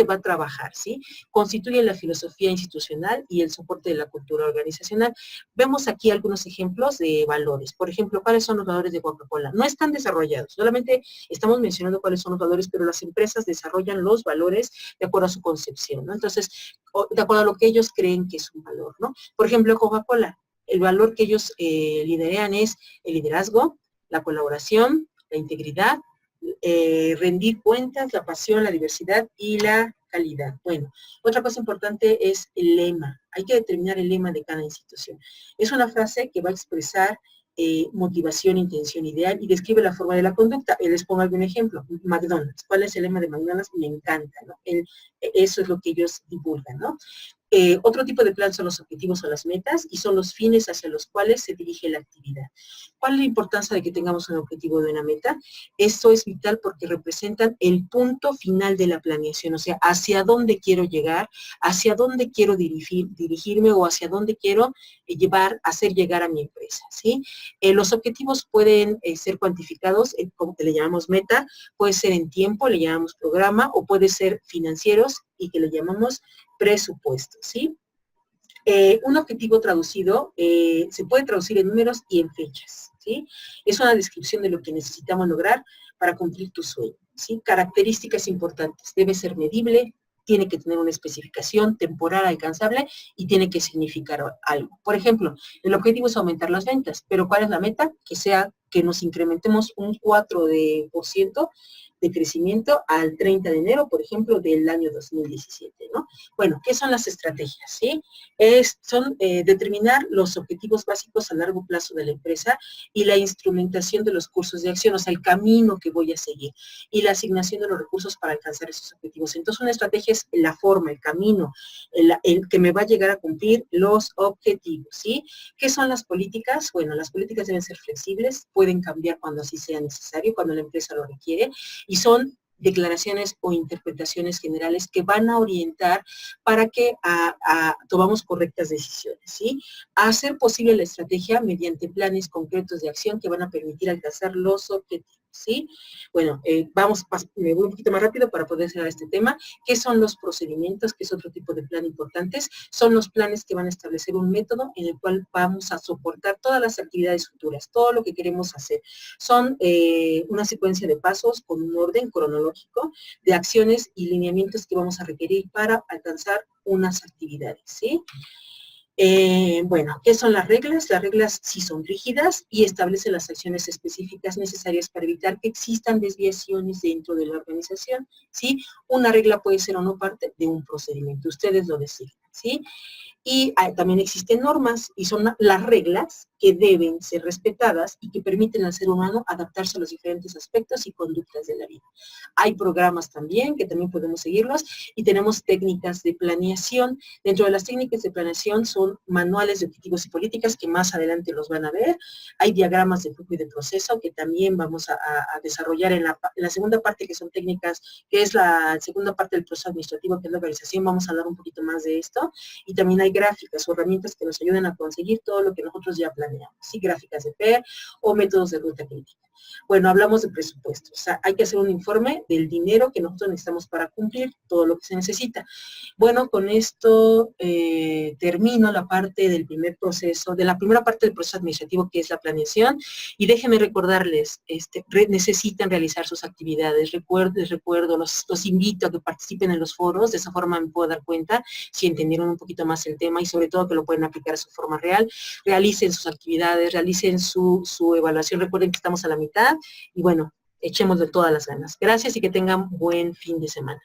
a trabajar, ¿sí? Constituye la filosofía institucional y el soporte de la cultura organizacional. Vemos aquí algunos ejemplos de valores. Por ejemplo, ¿cuáles son los valores de Coca-Cola? No están desarrollados, solamente estamos mencionando cuáles son los valores, pero las empresas desarrollan los valores de acuerdo a su concepción, ¿no? Entonces, de acuerdo a lo que ellos creen que es un valor, ¿no? Por ejemplo, Coca-Cola, el valor que ellos lideran es el liderazgo, la colaboración, la integridad, rendir cuentas, la pasión, la diversidad y la calidad. Bueno, otra cosa importante es el lema. Hay que determinar el lema de cada institución. Es una frase que va a expresar motivación, intención ideal y describe la forma de la conducta. Les pongo algún ejemplo. McDonald's. ¿Cuál es el lema de McDonald's? Me encanta, ¿no? Eso es lo que ellos divulgan, ¿no? Otro tipo de plan son los objetivos o las metas y son los fines hacia los cuales se dirige la actividad. ¿Cuál es la importancia de que tengamos un objetivo de una meta? Esto es vital porque representan el punto final de la planeación, o sea, hacia dónde quiero llegar, hacia dónde quiero dirigirme o hacia dónde quiero hacer llegar a mi empresa, ¿sí? Los objetivos pueden ser cuantificados, como que le llamamos meta, puede ser en tiempo, le llamamos programa, o puede ser financieros y que le llamamos presupuesto, ¿sí? Un objetivo traducido se puede traducir en números y en fechas, ¿sí? Es una descripción de lo que necesitamos lograr para cumplir tu sueño, ¿sí? Características importantes. Debe ser medible, tiene que tener una especificación temporal alcanzable y tiene que significar algo. Por ejemplo, el objetivo es aumentar las ventas, pero ¿cuál es la meta? Que nos incrementemos un 4% de crecimiento al 30 de enero, por ejemplo, del año 2017, ¿no? Bueno, ¿qué son las estrategias? ¿Sí? Son determinar los objetivos básicos a largo plazo de la empresa y la instrumentación de los cursos de acción, o sea, el camino que voy a seguir y la asignación de los recursos para alcanzar esos objetivos. Entonces, una estrategia es la forma, el camino, el que me va a llegar a cumplir los objetivos, ¿sí? ¿Qué son las políticas? Bueno, las políticas deben ser flexibles, pueden cambiar cuando así sea necesario, cuando la empresa lo requiere, y son declaraciones o interpretaciones generales que van a orientar para que tomamos correctas decisiones, ¿sí? Hacer posible la estrategia mediante planes concretos de acción que van a permitir alcanzar los objetivos. ¿sí? Bueno, me voy un poquito más rápido para poder cerrar este tema. ¿Qué son los procedimientos? Que es otro tipo de plan importantes. Son los planes que van a establecer un método en el cual vamos a soportar todas las actividades futuras, todo lo que queremos hacer. Son una secuencia de pasos con un orden cronológico de acciones y lineamientos que vamos a requerir para alcanzar unas actividades, ¿sí? Bueno, ¿qué son las reglas? Las reglas sí son rígidas y establecen las acciones específicas necesarias para evitar que existan desviaciones dentro de la organización, ¿sí? Una regla puede ser o no parte de un procedimiento, ustedes lo deciden, ¿sí? Y también existen normas y son las reglas que deben ser respetadas y que permiten al ser humano adaptarse a los diferentes aspectos y conductas de la vida. Hay programas también que también podemos seguirlos y tenemos técnicas de planeación. Dentro de las técnicas de planeación son manuales de objetivos y políticas que más adelante los van a ver. Hay diagramas de flujo y de proceso que también vamos a desarrollar en la segunda parte, que son técnicas, que es la segunda parte del proceso administrativo, que es la organización. Vamos a hablar un poquito más de esto. Y también hay gráficas o herramientas que nos ayudan a conseguir todo lo que nosotros ya planeamos, ¿sí? Gráficas de PER o métodos de ruta crítica. Bueno, hablamos de presupuestos. O sea, hay que hacer un informe del dinero que nosotros necesitamos para cumplir todo lo que se necesita. Bueno, con esto termino la parte del primer proceso, de la primera parte del proceso administrativo, que es la planeación, y déjenme recordarles, necesitan realizar sus actividades. Les recuerdo, los invito a que participen en los foros, de esa forma me puedo dar cuenta si entendieron un poquito más el tema y sobre todo que lo pueden aplicar a su forma real. Realicen sus actividades, realicen su evaluación. Recuerden que estamos a la mitad y bueno, echemos de todas las ganas. Gracias y que tengan buen fin de semana.